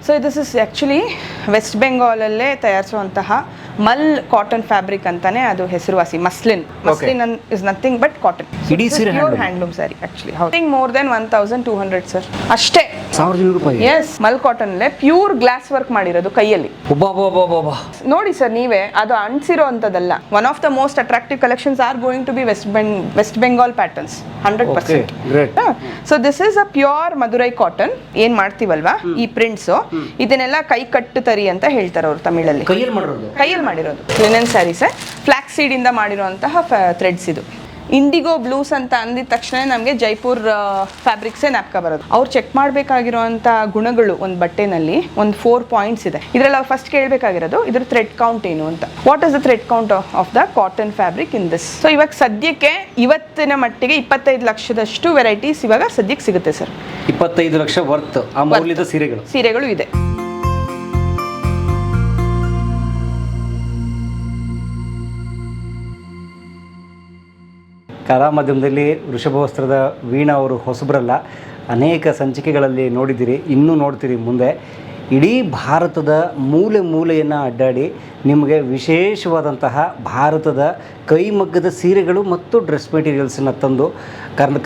So this is actually West ಬೆಂಗಾಲಲ್ಲೇ ತಯಾರಿಸುವಂತಹ mul cotton fabric ಅಂತಾನೆ ಅದು ಹೆಸರುವಾಸಿ. Muslin is nothing but cotton. Pure handloom sari actually. More than 1200 sir ಅಷ್ಟೇ. ಎಸ್, ಮಲ್ ಕಾಟನ್ ಅಲ್ಲೇ ಪ್ಯೂರ್ ಗ್ಲಾಸ್ ವರ್ಕ್ ಮಾಡಿರೋದು ಕೈಯಲ್ಲಿ. ನೋಡಿ ಸರ್ ನೀವೇ, ಅದು ಅಂಟಿಸಿರೋ ಅಂತದಲ್ಲ. One of the most attractive collections are going to be West Bengal patterns 100%. So this is a pure Madurai cotton. ಏನ್ ಮಾಡ್ತೀವಲ್ವಾ ಈ ಪ್ರಿಂಟ್ಸ್, ಇದನ್ನೆಲ್ಲ ಕೈ ಕಟ್ಟು ತರಿ ಅಂತ ಹೇಳ್ತಾರೆ ಅವರು ತಮಿಳಲ್ಲಿ. ಕೈಯಲ್ಲಿ ಮಾಡಿರೋದು ಲಿನನ್ ಸ್ಯಾರೀಸ್, ಫ್ಲಾಕ್ಸ್ ಸೀಡ್ ಇಂದ ಮಾಡಿರುವಂತಹ ಥ್ರೆಡ್ಸ್. ಇದು ಇಂಡಿಗೋ ಬ್ಲೂಸ್ ಅಂತ ಅಂದಿದ ತಕ್ಷಣ ನಮಗೆ ಜೈಪುರ್ ಫ್ಯಾಬ್ರಿಕ್ಸೇ ನ್ಯಾಪ್ಕ ಬರೋದು. ಅವ್ರು ಚೆಕ್ ಮಾಡಬೇಕಾಗಿರುವಂಥ ಗುಣಗಳು ಒಂದು ಬಟ್ಟೆನಲ್ಲಿ ಒಂದು 4 ಪಾಯಿಂಟ್ಸ್ ಇದೆ. ಇದರಲ್ಲಿ ಅವ್ರು ಫಸ್ಟ್ ಕೇಳಬೇಕಾಗಿರೋದು ಇದ್ರ ಥ್ರೆಡ್ ಕೌಂಟ್ ಏನು ಅಂತ. What is the thread count of the cotton fabric in this? So ಇವಾಗ ಸದ್ಯಕ್ಕೆ ಇವತ್ತಿನ ಮಟ್ಟಿಗೆ 25 ಲಕ್ಷದಷ್ಟು ವೆರೈಟೀಸ್ ಇವಾಗ ಸದ್ಯಕ್ಕೆ ಸಿಗುತ್ತೆ ಸರ್. 25 ಲಕ್ಷ ವರ್ತ್ ಆ ಮೌಲ್ಯದ ಸೀರೆಗಳು ಇದೆ. ಕಲಾ ಮಾಧ್ಯಮದಲ್ಲಿ ವೃಷಭ ವಸ್ತ್ರದ ವೀಣಾ ಅವರು ಹೊಸಬರಲ್ಲ, ಅನೇಕ ಸಂಚಿಕೆಗಳಲ್ಲಿ ನೋಡಿದ್ದೀರಿ, ಇನ್ನೂ ನೋಡ್ತೀರಿ ಮುಂದೆ. ಇಡೀ ಭಾರತದ ಮೂಲೆ ಮೂಲೆಯನ್ನು ಅಡ್ಡಾಡಿ ನಿಮಗೆ ವಿಶೇಷವಾದಂತಹ ಭಾರತದ ಕೈಮಗ್ಗದ ಸೀರೆಗಳು ಮತ್ತು ಡ್ರೆಸ್ ಮೆಟೀರಿಯಲ್ಸನ್ನು ತಂದು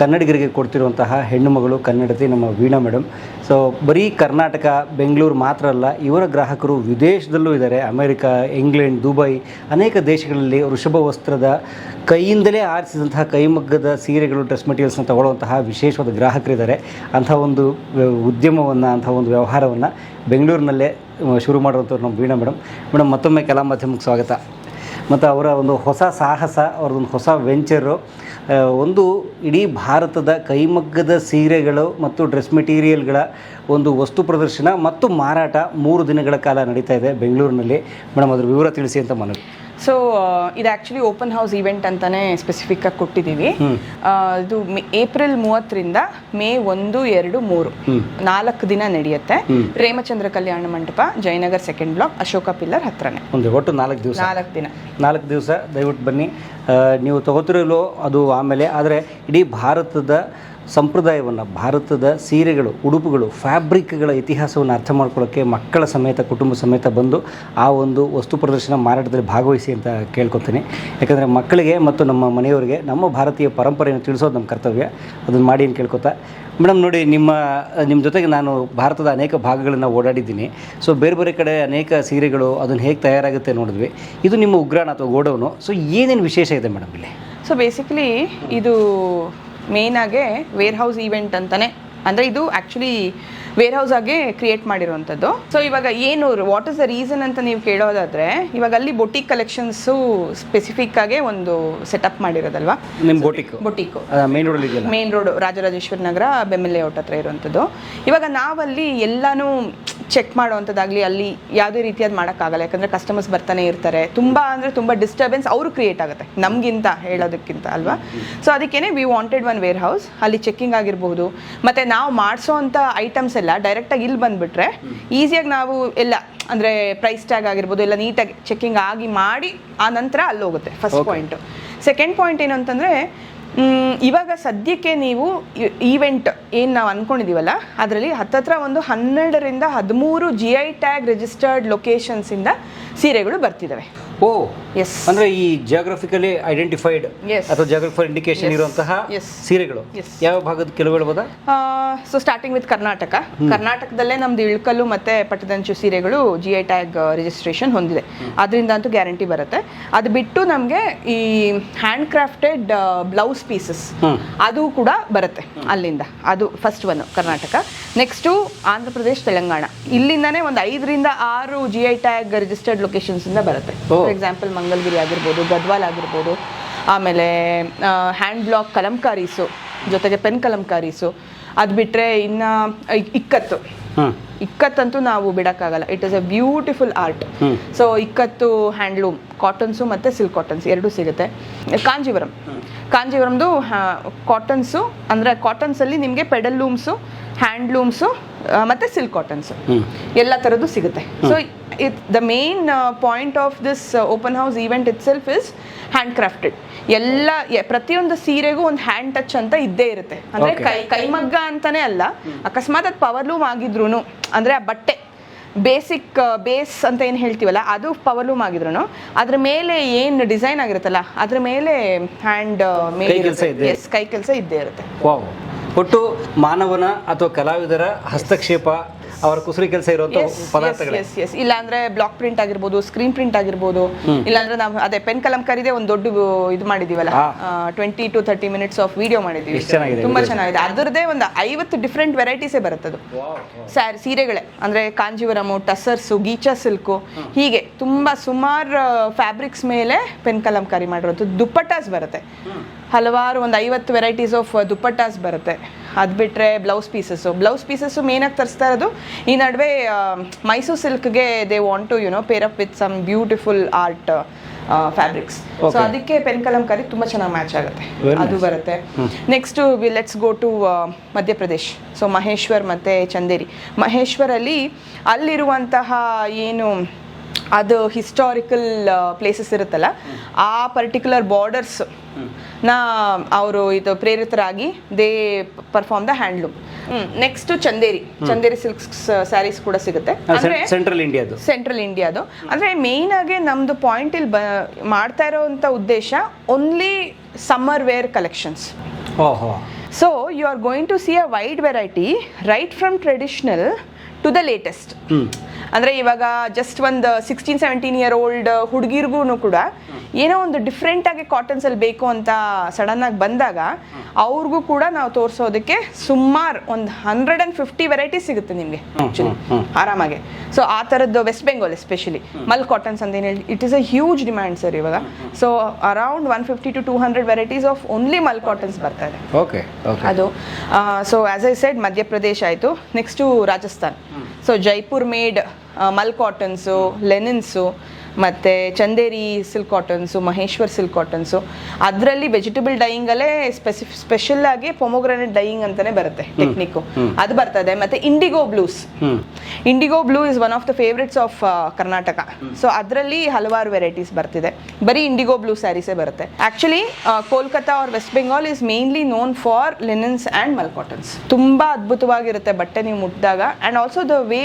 ಕನ್ನಡಿಗರಿಗೆ ಕೊಡ್ತಿರುವಂತಹ ಹೆಣ್ಣು ಮಗಳು ಕನ್ನಡತಿ ನಮ್ಮ ವೀಣಾ ಮೇಡಮ್. ಸೊ ಬರೀ ಕರ್ನಾಟಕ, ಬೆಂಗಳೂರು ಮಾತ್ರ ಅಲ್ಲ, ಇವರ ಗ್ರಾಹಕರು ವಿದೇಶದಲ್ಲೂ ಇದ್ದಾರೆ. ಅಮೆರಿಕ, ಇಂಗ್ಲೆಂಡ್, ದುಬೈ, ಅನೇಕ ದೇಶಗಳಲ್ಲಿ ವೃಷಭ ವಸ್ತ್ರದ ಕೈಯಿಂದಲೇ ಆರಿಸಿದಂತಹ ಕೈಮಗ್ಗದ ಸೀರೆಗಳು, ಡ್ರೆಸ್ ಮೆಟೀರಿಯಲ್ಸ್ನ ತಗೊಳ್ಳುವಂತಹ ವಿಶೇಷವಾದ ಗ್ರಾಹಕರಿದ್ದಾರೆ. ಅಂಥ ಒಂದು ಉದ್ಯಮವನ್ನು, ಅಂಥ ಒಂದು ವ್ಯವಹಾರವನ್ನು ಬೆಂಗಳೂರಿನಲ್ಲೇ ಶುರು ಮಾಡಿರುವಂಥವ್ರು ನಮ್ಮ ವೀಣಾ ಮೇಡಮ್. ಮೇಡಮ್, ಮತ್ತೊಮ್ಮೆ ಕಲಾ ಮಾಧ್ಯಮಕ್ಕೆ ಸ್ವಾಗತ. ಮತ್ತು ಅವರ ಒಂದು ಹೊಸ ಸಾಹಸ, ಅವ್ರದ್ದೊಂದು ಹೊಸ ವೆಂಚರು, ಒಂದು ಇಡೀ ಭಾರತದ ಕೈಮಗ್ಗದ ಸೀರೆಗಳು ಮತ್ತು ಡ್ರೆಸ್ ಮೆಟೀರಿಯಲ್ಗಳ ಒಂದು ವಸ್ತು ಪ್ರದರ್ಶನ ಮತ್ತು ಮಾರಾಟ 3 ದಿನಗಳ ಕಾಲ ನಡೀತಾ ಇದೆ ಬೆಂಗಳೂರಿನಲ್ಲಿ. ಮೇಡಮ್, ಅದ್ರ ವಿವರ ತಿಳಿಸಿ ಅಂತ ಮನವಿ. ಸೊ ಇದು ಆ್ಯಕ್ಚುಲಿ ಓಪನ್ ಹೌಸ್ ಈವೆಂಟ್ ಅಂತಾನೆ ಸ್ಪೆಸಿಫಿಕ್ ಆಗಿ ಕೊಟ್ಟಿದ್ದೀವಿ. ಇದು ಏಪ್ರಿಲ್ 30ರಿಂದ ಮೇ 1, 2, 3 4 ದಿನ ನಡೆಯುತ್ತೆ. Premachandra Kalyana Mantapa, Jayanagar 2nd block, Ashoka pillar ಹತ್ರನೇ. ಒಟ್ಟು 4 ದಿವಸ ದಯವಿಟ್ಟು ಬನ್ನಿ. ನೀವು ತಗೋತಿರಲು ಅದು ಆಮೇಲೆ, ಆದರೆ ಇಡೀ ಭಾರತದ ಸಂಪ್ರದಾಯವನ್ನು, ಭಾರತದ ಸೀರೆಗಳು, ಉಡುಪುಗಳು, ಫ್ಯಾಬ್ರಿಕ್ಗಳ ಇತಿಹಾಸವನ್ನು ಅರ್ಥ ಮಾಡ್ಕೊಳ್ಳೋಕ್ಕೆ ಮಕ್ಕಳ ಸಮೇತ, ಕುಟುಂಬ ಸಮೇತ ಬಂದು ಆ ಒಂದು ವಸ್ತು ಪ್ರದರ್ಶನ ಮಾರಾಟದಲ್ಲಿ ಭಾಗವಹಿಸಿ ಅಂತ ಕೇಳ್ಕೊತೀನಿ. ಯಾಕಂದರೆ ಮಕ್ಕಳಿಗೆ ಮತ್ತು ನಮ್ಮ ಮನೆಯವರಿಗೆ ನಮ್ಮ ಭಾರತೀಯ ಪರಂಪರೆಯನ್ನು ತಿಳಿಸೋದು ನಮ್ಮ ಕರ್ತವ್ಯ. ಅದನ್ನು ಮಾಡಿ ಅಂತ ಕೇಳ್ಕೊತಾ. ಮೇಡಮ್ ನೋಡಿ, ನಿಮ್ಮ ಜೊತೆಗೆ ನಾನು ಭಾರತದ ಅನೇಕ ಭಾಗಗಳನ್ನು ಓಡಾಡಿದ್ದೀನಿ. ಸೊ ಬೇರೆ ಬೇರೆ ಕಡೆ ಅನೇಕ ಸೀರೆಗಳು ಅದನ್ನು ಹೇಗೆ ತಯಾರಾಗುತ್ತೆ ನೋಡಿದ್ವಿ. ಇದು ನಿಮ್ಮ ಉಗ್ರಾಣ ಅಥವಾ ಗೋಡೌನು. ಸೊ ಏನೇನು ವಿಶೇಷ ಇದೆ ಮೇಡಮ್ ಇಲ್ಲಿ? ಸೊ ಬೇಸಿಕಲಿ ಇದು ಮೇಯ್ನಾಗೆ ವೇರ್ ಹೌಸ್ ಈವೆಂಟ್ ಅಂತಾನೆ, ಅಂದರೆ ಇದು ಆ್ಯಕ್ಚುಲಿ ವೇರ್ ಹೌಸ್ ಆಗಿ ಕ್ರಿಯೇಟ್ ಮಾಡಿರುವಂಥದ್ದು. ಸೊ ಇವಾಗ ಏನು, ವಾಟ್ ಇಸ್ ದ ರೀಸನ್ ಅಂತ ನೀವು ಕೇಳೋದಾದರೆ, ಇವಾಗ ಅಲ್ಲಿ ಬೊಟಿಕ್ ಕಲೆಕ್ಷನ್ಸು ಸ್ಪೆಸಿಫಿಕ್ ಆಗಿ ಒಂದು ಸೆಟಪ್ ಮಾಡಿರೋದಲ್ವಾ. ನಿಮ್ಮ boutique main road Rajarajeshwari Nagar, ಬೆಮ್ಮೆಲೆ out ಹತ್ರ ಇರುವಂಥದ್ದು. ಇವಾಗ ನಾವಲ್ಲಿ ಎಲ್ಲನೂ ಚೆಕ್ ಮಾಡೋವಂಥದ್ದಾಗಲಿ ಅಲ್ಲಿ ಯಾವುದೇ ರೀತಿಯಾದ ಮಾಡೋಕ್ಕಾಗಲ್ಲ. ಯಾಕಂದರೆ ಕಸ್ಟಮರ್ಸ್ ಬರ್ತಾನೆ ಇರ್ತಾರೆ, ತುಂಬ ಡಿಸ್ಟರ್ಬೆನ್ಸ್ ಅವರು ಕ್ರಿಯೇಟ್ ಆಗುತ್ತೆ ನಮಗಿಂತ ಹೇಳೋದಕ್ಕಿಂತ ಅಲ್ವಾ. ಸೊ ಅದಕ್ಕೇ we wanted one where house. ಅಲ್ಲಿ ಚೆಕ್ಕಿಂಗ್ ಆಗಿರ್ಬೋದು, ಮತ್ತು ನಾವು ಮಾಡಿಸೋವಂಥ ಐಟಮ್ಸ್ ಎಲ್ಲ ಡೈರೆಕ್ಟಾಗಿ ಇಲ್ಲಿ ಬಂದುಬಿಟ್ರೆ ಈಸಿಯಾಗಿ ನಾವು ಎಲ್ಲ, ಅಂದರೆ ಪ್ರೈಸ್ ಟ್ಯಾಗ್ ಆಗಿರ್ಬೋದು ಎಲ್ಲ ನೀಟಾಗಿ ಚೆಕ್ಕಿಂಗ್ ಆಗಿ ಮಾಡಿ ಆ ನಂತರ ಅಲ್ಲಿ ಹೋಗುತ್ತೆ. First point. ಸೆಕೆಂಡ್ ಪಾಯಿಂಟ್ ಏನು ಅಂತಂದರೆ, ಇವಾಗ ಸದ್ಯಕ್ಕೆ ನೀವು ಈವೆಂಟ್ ಏನು ನಾವು ಅಂದ್ಕೊಂಡಿದ್ದೀವಲ್ಲ, ಅದರಲ್ಲಿ ಹತ್ತತ್ರ ಒಂದು 12ರಿಂದ 13 GI ಟ್ಯಾಗ್ ರಿಜಿಸ್ಟರ್ಡ್ ಲೊಕೇಶನ್ಸಿಂದ ಸೀರೆಗಳು ಬರ್ತಿದ್ದಾವೆ. ಓ ಎಸ್, ಅಂದರೆ ಈ ಜಿಯೋಗ್ರಫಿಕಲಿ ಐಡೆಂಟಿಫೈಡ್ ಅಥವಾ ಜಿಯೋಗ್ರಫಿಕಲ್ ಇಂಡಿಕೇಶನ್ ಇರುವಂತಹ ಸೀರೆಗಳು ಯಾವ ಭಾಗದ ಕೆಲವು ಹೇಳ್ಬೋದಾ? ಸೊ ಸ್ಟಾರ್ಟಿಂಗ್ ವಿತ್ ಕರ್ನಾಟಕದಲ್ಲೇ ನಮ್ದು ಇಳ್ಕಲ್ಲು ಮತ್ತು ಪಟ್ಟದಂಚು ಸೀರೆಗಳು GI ಟ್ಯಾಗ್ ರಿಜಿಸ್ಟ್ರೇಷನ್ ಹೊಂದಿದೆ. ಅದರಿಂದ ಅಂತೂ ಗ್ಯಾರಂಟಿ ಬರುತ್ತೆ. ಅದು ಬಿಟ್ಟು ನಮಗೆ ಈ ಹ್ಯಾಂಡ್ ಕ್ರಾಫ್ಟೆಡ್ ಬ್ಲೌಸ್ ಪೀಸಸ್ ಅದು ಕೂಡ ಬರುತ್ತೆ ಅಲ್ಲಿಂದ. ಅದು first one Karnataka. Next Andhra Pradesh, Telangana, ಇಲ್ಲಿಂದಾನೇ ಒಂದು 5ರಿಂದ 6 GI ಟ್ಯಾಗ್ ರಿಜಿಸ್ಟರ್ಡ್ ಲೊಕೇಶನ್ಸಿಂದ ಬರುತ್ತೆ. ಫಾರ್ ಎಕ್ಸಾಂಪಲ್ ಮಂಗಲ್ಗಿರಿ ಆಗಿರ್ಬೋದು, ಗದ್ವಾಲ್ ಆಗಿರ್ಬೋದು, ಆಮೇಲೆ ಹ್ಯಾಂಡ್ ಬ್ಲಾಕ್ ಕಲಂಕಾರೀಸು, ಜೊತೆಗೆ ಪೆನ್ ಕಲಂಕಾರೀಸು. ಅದು ಬಿಟ್ಟರೆ ಇನ್ನು ಇಕ್ಕತ್ತಂತೂ ನಾವು ಬಿಡೋಕ್ಕಾಗಲ್ಲ. It is a beautiful art. So ikat handloom, cottons ಮತ್ತು ಸಿಲ್ಕ್ ಕಾಟನ್ಸ್ ಎರಡೂ ಸಿಗುತ್ತೆ. ಕಾಂಜೀವರಮ್ದು ಕಾಟನ್ಸು, ಅಂದರೆ ಕಾಟನ್ಸಲ್ಲಿ ನಿಮಗೆ ಪೆಡಲ್ ಲೂಮ್ಸು, ಹ್ಯಾಂಡ್ಲೂಮ್ಸು ಮತ್ತು ಸಿಲ್ಕ್ ಕಾಟನ್ಸು ಎಲ್ಲ ಥರದ್ದು ಸಿಗುತ್ತೆ. So the main point of this open house event it self is hand crafted. ಎಲ್ಲ ಪ್ರತಿಯೊಂದು ಸೀರೆಗೂ ಒಂದು ಹ್ಯಾಂಡ್ ಟಚ್ ಅಂತ ಇದ್ದೇ ಇರುತ್ತೆ. ಅಂದರೆ ಕೈಮಗ್ಗ ಅಂತಾನೆ ಅಲ್ಲ, ಅಕಸ್ಮಾತ್ ಅದು ಪವರ್ ಲೂಮ್ ಆಗಿದ್ರು, ಅಂದರೆ ಆ ಬಟ್ಟೆ ಬೇಸಿಕ್ ಬೇಸ್ ಅಂತ ಏನು ಹೇಳ್ತೀವಲ್ಲ ಅದು ಪವರ್ಲೂಮ್ ಆಗಿದ್ರು ಅದ್ರ ಮೇಲೆ ಏನು ಡಿಸೈನ್ ಆಗಿರುತ್ತಲ್ಲ ಅದ್ರ ಮೇಲೆ ಹ್ಯಾಂಡ್ ಕೈ ಕೆಲಸ ಇದ್ದೇ ಇರುತ್ತೆ. ವಾವ್, ಒಟ್ಟು ಮಾನವನ ಅಥವಾ ಕಲಾವಿದರ ಹಸ್ತಕ್ಷೇಪ, ಅವರ ಕುಸರಿ ಕೆಲಸ ಇರುವಂತ ಪದಾರ್ಥಗಳು. ಇಲ್ಲ ಅಂದ್ರೆ ಬ್ಲಾಕ್ ಪ್ರಿಂಟ್ ಆಗಿರ್ಬೋದು, ಸ್ಕ್ರೀನ್ ಪ್ರಿಂಟ್ ಆಗಿರ್ಬೋದು, ಇಲ್ಲಾಂದ್ರೆ ನಾವು ಅದೇ ಪೆನ್ ಕಲಂಕಾರಿದೆ ಒಂದು ದೊಡ್ಡ ಇದು ಮಾಡಿದೀವಲ್ಲ, 20 to 30 minutes ಆಫ್ ವಿಡಿಯೋ ಮಾಡಿದೀವಿ, ತುಂಬಾ ಚೆನ್ನಾಗಿದೆ. ಅದರದೇ ಒಂದು 50 ಡಿಫ್ರೆಂಟ್ ವೆರೈಟೀಸೇ ಬರುತ್ತದು. ಸೀರೆಗಳೇ ಅಂದ್ರೆ ಕಾಂಜೀವರಮು, ಟಸರ್ಸು, ಗೀಚಾ ಸಿಲ್ಕು, ಹೀಗೆ ತುಂಬಾ ಸುಮಾರು ಫ್ಯಾಬ್ರಿಕ್ಸ್ ಮೇಲೆ ಪೆನ್ ಕಲಂಕಾರಿ ಮಾಡಿರೋದು. ದುಪ್ಪಟ್ಟಾಸ್ ಬರುತ್ತೆ ಹಲವಾರು, ಒಂದು 50 ವೆರೈಟೀಸ್ ಆಫ್ ದುಪ್ಪಟ್ಟಾಸ್ ಬರುತ್ತೆ. ಅದು ಬಿಟ್ಟರೆ ಬ್ಲೌಸ್ ಪೀಸಸ್ಸು ಮೇನಾಗಿ ತರಿಸ್ತಾ ಇರೋದು. ಈ ನಡುವೆ ಮೈಸೂರು ಸಿಲ್ಕ್ಗೆ they want to pair up with some beautiful art fabrics. So ಅದಕ್ಕೆ ಪೆನ್ ಕಲಂಕಾರಿ ತುಂಬ ಚೆನ್ನಾಗಿ ಮ್ಯಾಚ್ ಆಗುತ್ತೆ, ಅದು ಬರುತ್ತೆ. Next let's go to Madhya Pradesh. So Maheshwar ಮತ್ತು ಚಂದೇರಿ. ಮಹೇಶ್ವರಲ್ಲಿ ಅಲ್ಲಿರುವಂತಹ ಏನು ಅದು ಹಿಸ್ಟಾರಿಕಲ್ ಪ್ಲೇಸಸ್ ಇರುತ್ತಲ್ಲ, ಆ ಪರ್ಟಿಕ್ಯುಲರ್ ಬಾರ್ಡರ್ಸ್ ಅವರು ಇದು ಪ್ರೇರಿತರಾಗಿ they perform the handloom. Next Chanderi silks sarees ಕೂಡ ಸಿಗುತ್ತೆ. ಸೆಂಟ್ರಲ್ ಇಂಡಿಯಾದು ಅಂದ್ರೆ ಮೇನ್ ಆಗಿ ನಮ್ದು ಪಾಯಿಂಟ್ ಇಲ್ಲಿ ಮಾಡ್ತಾ ಇರೋಂಥ ಉದ್ದೇಶ only summer wear collections. So you are going to see a wide variety right from traditional to the latest. ಅಂದರೆ ಇವಾಗ ಜಸ್ಟ್ ಒಂದು 16-17 year old ಹುಡುಗಿರ್ಗೂ ಕೂಡ ಏನೋ ಒಂದು ಡಿಫ್ರೆಂಟಾಗಿ ಕಾಟನ್ಸಲ್ಲಿ ಬೇಕು ಅಂತ ಸಡನ್ನಾಗಿ ಬಂದಾಗ ಅವ್ರಿಗೂ ಕೂಡ ನಾವು ತೋರಿಸೋದಕ್ಕೆ ಸುಮಾರು ಒಂದು 150 ವೆರೈಟೀಸ್ ಸಿಗುತ್ತೆ ನಿಮಗೆ ಆ್ಯಕ್ಚುಲಿ ಆರಾಮಾಗಿ. ಸೊ ಆ ಥರದ್ದು West Bengal especially mul cottons ಅಂತ ಏನು ಹೇಳಿ it is a huge demand sir ಇವಾಗ. So around 150 to 200 varieties of only mul cottons ಬರ್ತಾ ಇದೆ. ಅದು so as I said Madhya Pradesh ಆಯಿತು. Next Rajasthan. So Jaipur made mul cottons, linens, ಮತ್ತು Chanderi silk cottons, Maheshwar silk cottons. ಅದರಲ್ಲಿ ವೆಜಿಟೇಬಲ್ ಡೈಯಿಂಗಲ್ಲೇ ಸ್ಪೆಷಲ್ ಆಗಿ ಪೊಮೊಗ್ರಾನೇಟ್ ಡೈಯಿಂಗ್ ಅಂತಾನೆ ಬರುತ್ತೆ ಟೆಕ್ನಿಕ್ಕು, ಅದು ಬರ್ತದೆ. ಮತ್ತು indigo blue is one of the favourites of Karnataka. So ಅದರಲ್ಲಿ ಹಲವಾರು ವೆರೈಟೀಸ್ ಬರ್ತಿದೆ. ಬರೀ ಇಂಡಿಗೋ ಬ್ಲೂ ಸ್ಯಾರೀಸೇ ಬರುತ್ತೆ. Actually Kolkata or West Bengal is mainly known for linens and mul cottons. ತುಂಬ ಅದ್ಭುತವಾಗಿರುತ್ತೆ ಬಟ್ಟೆ ನೀವು ಮುಟ್ಟಿದಾಗ. And also the way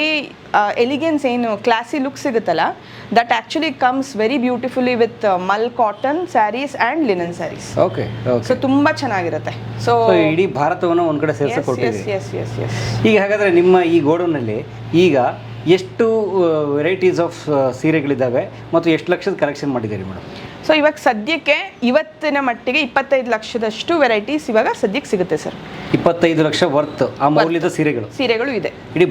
elegance ಏನು ಕ್ಲಾಸಿ ಲುಕ್ ಸಿಗುತ್ತಲ್ಲ, that actually comes very beautifully with mul cotton sarees and linen sarees. So ತುಂಬಾ ಚೆನ್ನಾಗಿರುತ್ತೆ. ಸೊ ಇಡೀ ಭಾರತವನ್ನು ಒಂದ್ ಕಡೆ ಸೇರಿಸಿಕೊಟ್ಟಿದ್ದೀರಿ. ಈಗ ಹಾಗಾದ್ರೆ ನಿಮ್ಮ ಈ ಗೋಡೌನಲ್ಲಿ ಈಗ ಎಷ್ಟು ವೆರೈಟೀಸ್ ಆಫ್ ಸೀರೆಗಳಿದ್ದಾವೆ ಮತ್ತು ಎಷ್ಟು ಲಕ್ಷದ ಕಲೆಕ್ಷನ್ ಮಾಡಿದ್ದೀರಿ ಮೇಡಮ್? ಸೊ ಇವಾಗ ಸದ್ಯಕ್ಕೆ ಇವತ್ತಿನ ಮಟ್ಟಿಗೆ 25 ಲಕ್ಷದಷ್ಟು ವೆರೈಟೀಸ್ ಇವಾಗ ಸದ್ಯಕ್ಕೆ ಸಿಗುತ್ತೆ ಸರ್. 25 ಲಕ್ಷ ವರ್ತ್ ಆ ಮೌಲ್ಯದ ಸೀರೆಗಳು ಇದೆ ಇಡೀ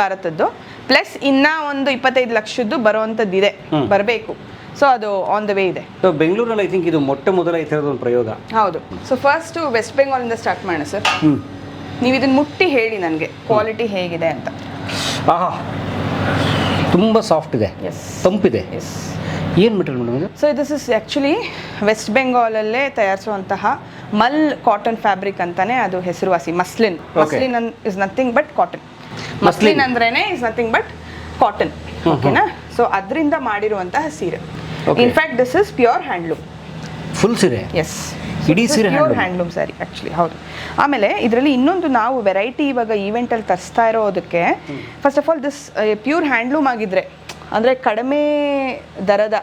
ಭಾರತದ್ದು. ಪ್ಲಸ್ ಇನ್ನ ಒಂದು 25 ಲಕ್ಷದ್ದು ಬರುವಂತದ್ದಿದೆ, ಬರಬೇಕು. ಸೊ ಅದು ಆನ್ ದ ವೇ ಇದೆ. ಸೊ ಬೆಂಗಳೂರಲ್ಲಿ ಐ ಥಿಂಕ್ ಇದು ಮೊಟ್ಟ ಮೊದಲ ಈ ಥರದ ಒಂದು ಪ್ರಯೋಗ. ಹೌದು. ಸೊ ಫಸ್ಟ್ ವೆಸ್ಟ್ ಬೆಂಗಾಲ್ ಇಂದ ಸ್ಟಾರ್ಟ್ ಮಾಡೋಣ ಸರ್. ನೀವು ಇದನ್ನ ಮುಟ್ಟಿ ಹೇಳಿ ನನಗೆ ಕ್ವಾಲಿಟಿ ಹೇಗಿದೆ ಅಂತ. ತುಂಬ ಸಾಫ್ಟ್ ಇದೆ, ತಂಪಿದೆ. ಏನು ಮೆಟೀರಿಯಲ್ ಮೇಡಮ್ ಇದು? So this is actually West ಬೆಂಗಾಲಲ್ಲೇ ತಯಾರಿಸುವಂತಹ ಮಲ್ ಕಾಟನ್ ಫ್ಯಾಬ್ರಿಕ್ ಅಂತಾನೆ ಅದು ಹೆಸರುವಾಸಿ. Muslin is nothing but cotton. Muslin ಅಂದ್ರೇನೆ ಇಸ್ ನಥಿಂಗ್ ಬಟ್ ಕಾಟನ್. ಓಕೆನಾ? ಸೊ ಅದರಿಂದ ಮಾಡಿರುವಂತಹ ಸೀರೆ. In fact this is pure handloom. Full ಸೀರೆ? ಎಸ್, ಇಡೀ ಸೀರೆ ಹ್ಯಾಂಡ್ಲೂಮ್ ಸ್ಯಾರಿ ಆ್ಯಕ್ಚುಲಿ. ಹೌದು. ಆಮೇಲೆ ಇದರಲ್ಲಿ ಇನ್ನೊಂದು ನಾವು ವೆರೈಟಿ ಇವಾಗ ಈವೆಂಟಲ್ಲಿ ತರಿಸ್ತಾ ಇರೋದಕ್ಕೆ, first of all this pure handloom ಆಗಿದ್ರೆ, ಅಂದರೆ ಕಡಿಮೆ ದರದ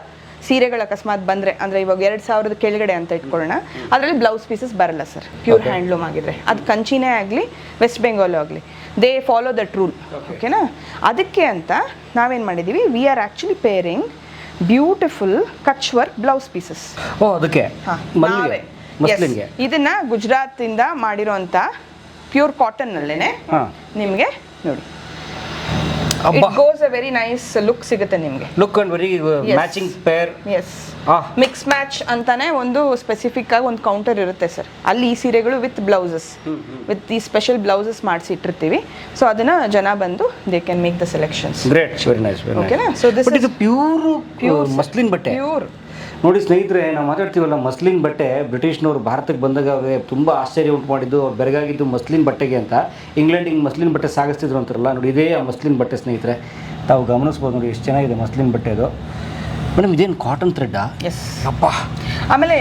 ಸೀರೆಗಳು ಅಕಸ್ಮಾತ್ ಬಂದರೆ, ಅಂದರೆ ಇವಾಗ 2000 ಕೆಳಗಡೆ ಅಂತ ಇಟ್ಕೊಳ್ಳೋಣ, ಅದರಲ್ಲಿ ಬ್ಲೌಸ್ ಪೀಸಸ್ ಬರಲ್ಲ ಸರ್ ಪ್ಯೂರ್ ಹ್ಯಾಂಡ್ಲೂಮ್ ಆಗಿದ್ರೆ. ಅದು ಕಂಚಿನೇ ಆಗಲಿ ವೆಸ್ಟ್ ಬೆಂಗಾಲ್ ಆಗಲಿ, ದೇ ಫಾಲೋ ದಟ್ ರೂಲ್. ಓಕೆನಾ? ಅದಕ್ಕೆ ಅಂತ ನಾವೇನು ಮಾಡಿದ್ದೀವಿ, we are actually pairing beautiful Kutch work blouse pieces. ಅದಕ್ಕೆ ಇದನ್ನ ಗುಜರಾತ್ ಇಂದ ಮಾಡಿರೋಂಥ ಪ್ಯೂರ್ ಕಾಟನ್ ನಲ್ಲೇನೆ ನಿಮಗೆ ನೋಡಿ, it goes a very nice look ಸಿಗುತ್ತೆ ನಿಮಗೆ. Look and very matching pair. Yes, mix match ಅಂತಾನೆ ಒಂದು ಸ್ಪೆಸಿಫಿಕ್ ಆಗಿ ಒಂದು ಕೌಂಟರ್ ಇರುತ್ತೆ ಸರ್. ಅಲ್ಲಿ ಈ ಸೀರೆಗಳು ವಿತ್ ಬ್ಲೌಸಸ್, ವಿತ್ ಈ ಸ್ಪೆಷಲ್ ಬ್ಲೌಸಸ್ ಮಾಡಿಸಿ ಇಟ್ಟಿರ್ತೀವಿ. ಸೊ ಅದನ್ನ ಜನ ಬಂದು they can make the selections. Great, very nice. ಓಕೆನಾ? So this is pure muslin ಬಟ್ಟೆ. ಪ್ಯೂರ್ ನೋಡಿ ಸ್ನೇಹಿತರೆ, ನಾವು ಮಾತಾಡ್ತೀವಲ್ಲ ಮಸ್ಲಿನ್ ಬಟ್ಟೆ, ಬ್ರಿಟಿಷ್ನವರು ಭಾರತಕ್ಕೆ ಬಂದಾಗ ಅವ್ರಿಗೆ ತುಂಬ ಆಶ್ಚರ್ಯ ಉಂಟು ಮಾಡಿದ್ದು, ಅವ್ರು ಬೆರಗಾಗಿದ್ದು ಮಸ್ಲಿನ್ ಬಟ್ಟೆಗೆ ಅಂತ. ಇಂಗ್ಲೆಂಡಿಗೆ ಮಸ್ಲಿನ್ ಬಟ್ಟೆ ಸಾಗಿಸ್ತಿದ್ರು ಅಂತಾರಲ್ಲ, ನೋಡಿ ಇದೇ ಆ ಮಸ್ಲಿನ್ ಬಟ್ಟೆ ಸ್ನೇಹಿತರೆ. ತಾವು ಗಮನಿಸ್ಬೋದು ನೋಡಿ ಎಷ್ಟು ಚೆನ್ನಾಗಿದೆ ಮಸ್ಲಿನ್ ಬಟ್ಟೆ ಇದು. ಮೇಡಮ್ ಇದೇನು ಕಾಟನ್ ಥ್ರೆಡ್ಡಾ? ಎಸ್ ಅಪ್ಪ. ಆಮೇಲೆ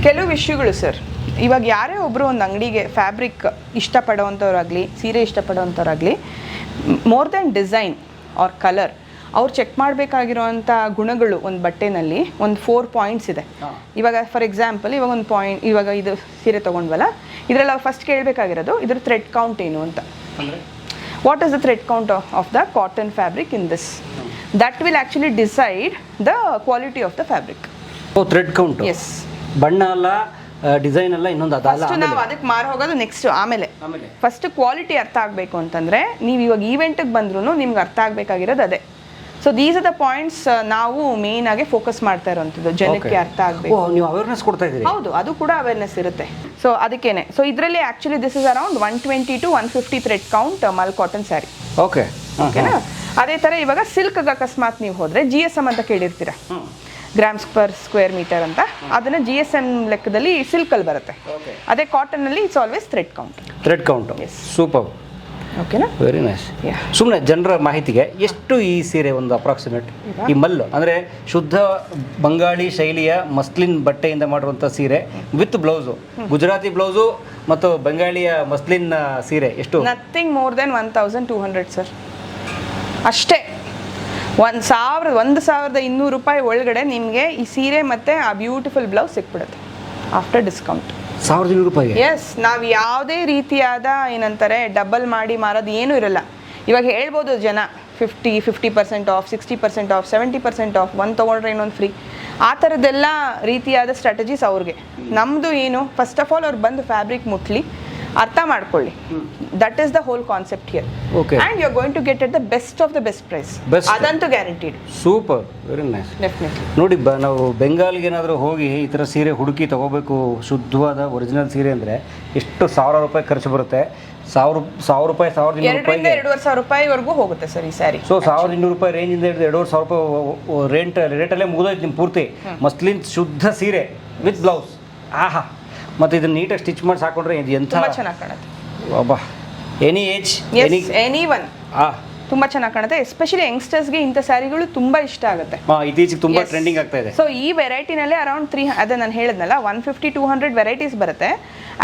ಕೆಲವು ವಿಷಯಗಳು ಸರ್, ಇವಾಗ ಯಾರೇ ಒಬ್ಬರು ಒಂದು ಅಂಗಡಿಗೆ ಫ್ಯಾಬ್ರಿಕ್ ಇಷ್ಟಪಡೋವಂಥವ್ರಾಗಲಿ, ಸೀರೆ ಇಷ್ಟಪಡೋವಂಥವ್ರಾಗಲಿ, more than design or colour, ಅವ್ರು ಚೆಕ್ ಮಾಡಬೇಕಾಗಿರೋಂಥ ಗುಣಗಳು ಒಂದು ಬಟ್ಟೆನಲ್ಲಿ ಒಂದು 4 ಪಾಯಿಂಟ್ಸ್ ಇದೆ. ಇವಾಗ ಫಾರ್ ಎಕ್ಸಾಂಪಲ್ ಇವಾಗ ಒಂದು ಪಾಯಿಂಟ್, ಇವಾಗ ಇದು ಸೀರೆ ತೊಗೊಂಡ್ವಲ್ಲ, ಇದರಲ್ಲಿ ಅವ್ರು ಫಸ್ಟ್ ಕೇಳಬೇಕಾಗಿರೋದು ಇದ್ರ ಥ್ರೆಡ್ ಕೌಂಟ್ ಏನು ಅಂತ. What is the thread count of the cotton fabric in this? That will actually decide the quality of the fabric. Oh, thread count. Yes. ಬಣ್ಣ ಅಲ್ಲ, ಡಿಸೈನ್ ಅಲ್ಲ, ಇನ್ನೊಂದು ಅದಲ್ಲ. ನಾವು ಅದಕ್ಕೆ ಮಾರು ಹೋಗೋದು ನೆಕ್ಸ್ಟ್. ಆಮೇಲೆ ಫಸ್ಟ್ ಕ್ವಾಲಿಟಿ ಅರ್ಥ ಆಗಬೇಕು ಅಂತಂದರೆ ನೀವು ಇವಾಗ ಈವೆಂಟಿಗೆ ಬಂದ್ರೂ ನಿಮ್ಗೆ ಅರ್ಥ ಆಗಬೇಕಾಗಿರೋದು ಅದೇ. So these are the points ನಾವು ಮೇನ್ ಆಗಿ ಫೋಕಸ್ ಮಾಡ್ತಾ ಇರೋಂಥದ್ದು, ಜನಕ್ಕೆ ಅರ್ಥ ಆಗಬೇಕು. ನೀವು ಅವೇರ್ನೆಸ್ ಕೊಡ್ತಾ ಇದ್ದೀರಿ? ಹೌದು, ಅದು ಕೂಡ ಅವೇರ್ನೆಸ್ ಇರುತ್ತೆ. ಸೊ ಅದಕ್ಕೇನೆ. ಸೊ ಇದರಲ್ಲಿ actually this is around 120 to 150 thread count mul cotton sari. Okay, ಓಕೆನಾ? ಅದೇ ಥರ ಇವಾಗ ಸಿಲ್ಕ್ಗೆ ಅಕಸ್ಮಾತ್ ನೀವು ಹೋದರೆ GSM ಅಂತ ಕೇಳಿರ್ತೀರ, ಗ್ರಾಮ್ಸ್ ಪರ್ ಸ್ಕ್ವೇರ್ ಮೀಟರ್ ಅಂತ. ಅದನ್ನು GSM ಲೆಕ್ಕದಲ್ಲಿ ಸಿಲ್ಕಲ್ಲಿ ಬರುತ್ತೆ. ಅದೇ ಕಾಟನ್ನಲ್ಲಿ it's always thread count. Thread count. Super. ಓಕೆನಾ? Very nice. ಸುಮ್ಮನೆ ಜನರ ಮಾಹಿತಿಗೆ, ಎಷ್ಟು ಈ ಸೀರೆ ಒಂದು ಅಪ್ರಾಕ್ಸಿಮೇಟ್ ಈ ಮಲ್ಲು ಅಂದರೆ ಶುದ್ಧ ಬಂಗಾಳಿ ಶೈಲಿಯ ಮಸ್ಲಿನ್ ಬಟ್ಟೆಯಿಂದ ಮಾಡಿರುವಂಥ ಸೀರೆ ವಿತ್ ಬ್ಲೌಸು, ಗುಜರಾತಿ ಬ್ಲೌಸು ಮತ್ತು ಬಂಗಾಳಿಯ ಮಸ್ಲಿನ್ ಸೀರೆ ಎಷ್ಟು? ನಥಿಂಗ್ ಮೋರ್ ದೆನ್ 1200 ಸರ್, ಅಷ್ಟೇ. 1,200 ರೂಪಾಯಿ ಒಳಗಡೆ ನಿಮಗೆ ಈ ಸೀರೆ ಮತ್ತು ಆ ಬ್ಯೂಟಿಫುಲ್ ಬ್ಲೌಸ್ ಸಿಕ್ಬಿಡುತ್ತೆ ಆಫ್ಟರ್ ಡಿಸ್ಕೌಂಟ್. 1,200 ರೂಪಾಯಿ? ಎಸ್. ನಾವು ಯಾವುದೇ ರೀತಿಯಾದ ಏನಂತಾರೆ ಡಬಲ್ ಮಾಡಿ ಮಾರೋದು ಏನೂ ಇರಲ್ಲ. ಇವಾಗ ಹೇಳ್ಬೋದು ಜನ 50% ಆಫ್, 60% ಆಫ್, 70% ಆಫ್, ಒಂದು ತೊಗೊಂಡ್ರೆ ಇನ್ನೊಂದು ಫ್ರೀ, ಆ ಥರದ್ದೆಲ್ಲ ರೀತಿಯಾದ ಸ್ಟ್ರಾಟಜೀಸ್ ಅವ್ರಿಗೆ. ನಮ್ಮದು ಏನು, ಫಸ್ಟ್ ಆಫ್ ಆಲ್ ಅವ್ರು ಬಂದು ಫ್ಯಾಬ್ರಿಕ್ ಮುಟ್ಲಿ, ಅರ್ಥ ಮಾಡ್ಕೊಳ್ಳಿ. That is the whole concept here. And you are going to get at the best of the best price. ಅದಂತೂ guaranteed. Super, very nice. Definitely. ನೋಡಿ, ನಾವು ಬೆಂಗಾಲ್ಗೆ ಏನಾದರೂ ಹೋಗಿ ಈ ಥರ ಸೀರೆ ಹುಡುಕಿ ತೊಗೋಬೇಕು, ಶುದ್ಧವಾದ ಒರಿಜಿನಲ್ ಸೀರೆ ಅಂದರೆ ಎಷ್ಟು 1,000 ರೂಪಾಯಿ ಖರ್ಚು ಬರುತ್ತೆ. 1,000 ರೂಪಾಯಿ, 1,200 2,500 ರೂಪಾಯಿವರೆಗೂ ಹೋಗುತ್ತೆ ಸರ್ ಈ ಸ್ಯಾರಿ. ಸೊ 1,200 ರೂಪಾಯಿ ರೇಂಜಿಂದ ಹಿಡಿದು 2,500 ರೂಪಾಯಿ ರೇಟಲ್ಲೇ ಮುಗಿದೋಯ್ತು ನಿಮ್ಮ ಪೂರ್ತಿ. ಮಸ್ಲಿನ್ ಶುದ್ಧ ಸೀರೆ ವಿತ್ ಬ್ಲೌಸ್. ಆಹಾ. ಮತ್ತು ಇದನ್ನ ನೀಟಾಗಿ ಸ್ಟಿಚ್ ಮಾಡಿ ಸಾಕೊಂಡ್ರೆ ಎಂಥ ಚೆನ್ನಾಗಿ ಕಾಣುತ್ತೆ. ಅಬ್ಬಾ, ಎನಿ ಏಜ್, ಎನಿ ಒನ್ ತುಂಬ ಚೆನ್ನಾಗಿ ಕಾಣುತ್ತೆ. ಎಸ್ಪೆಷಲಿ ಯಂಗ್ಸ್ಟರ್ಸ್ಗೆ ಇಂಥ ಸ್ಯಾರಿಗಳು ತುಂಬ ಇಷ್ಟ ಆಗುತ್ತೆ. ಇತ್ತೀಚೆಗೆ ತುಂಬ ಟ್ರೆಂಡಿಂಗ್ ಆಗ್ತಾ ಇದೆ. ಸೊ ಈ ವೆರೈಟಿನಲ್ಲೇ ಅರೌಂಡ್ 3, ಅದೇ ನಾನು ಹೇಳಿದ್ನಲ್ಲ 150-200 ವೆರೈಟೀಸ್ ಬರುತ್ತೆ.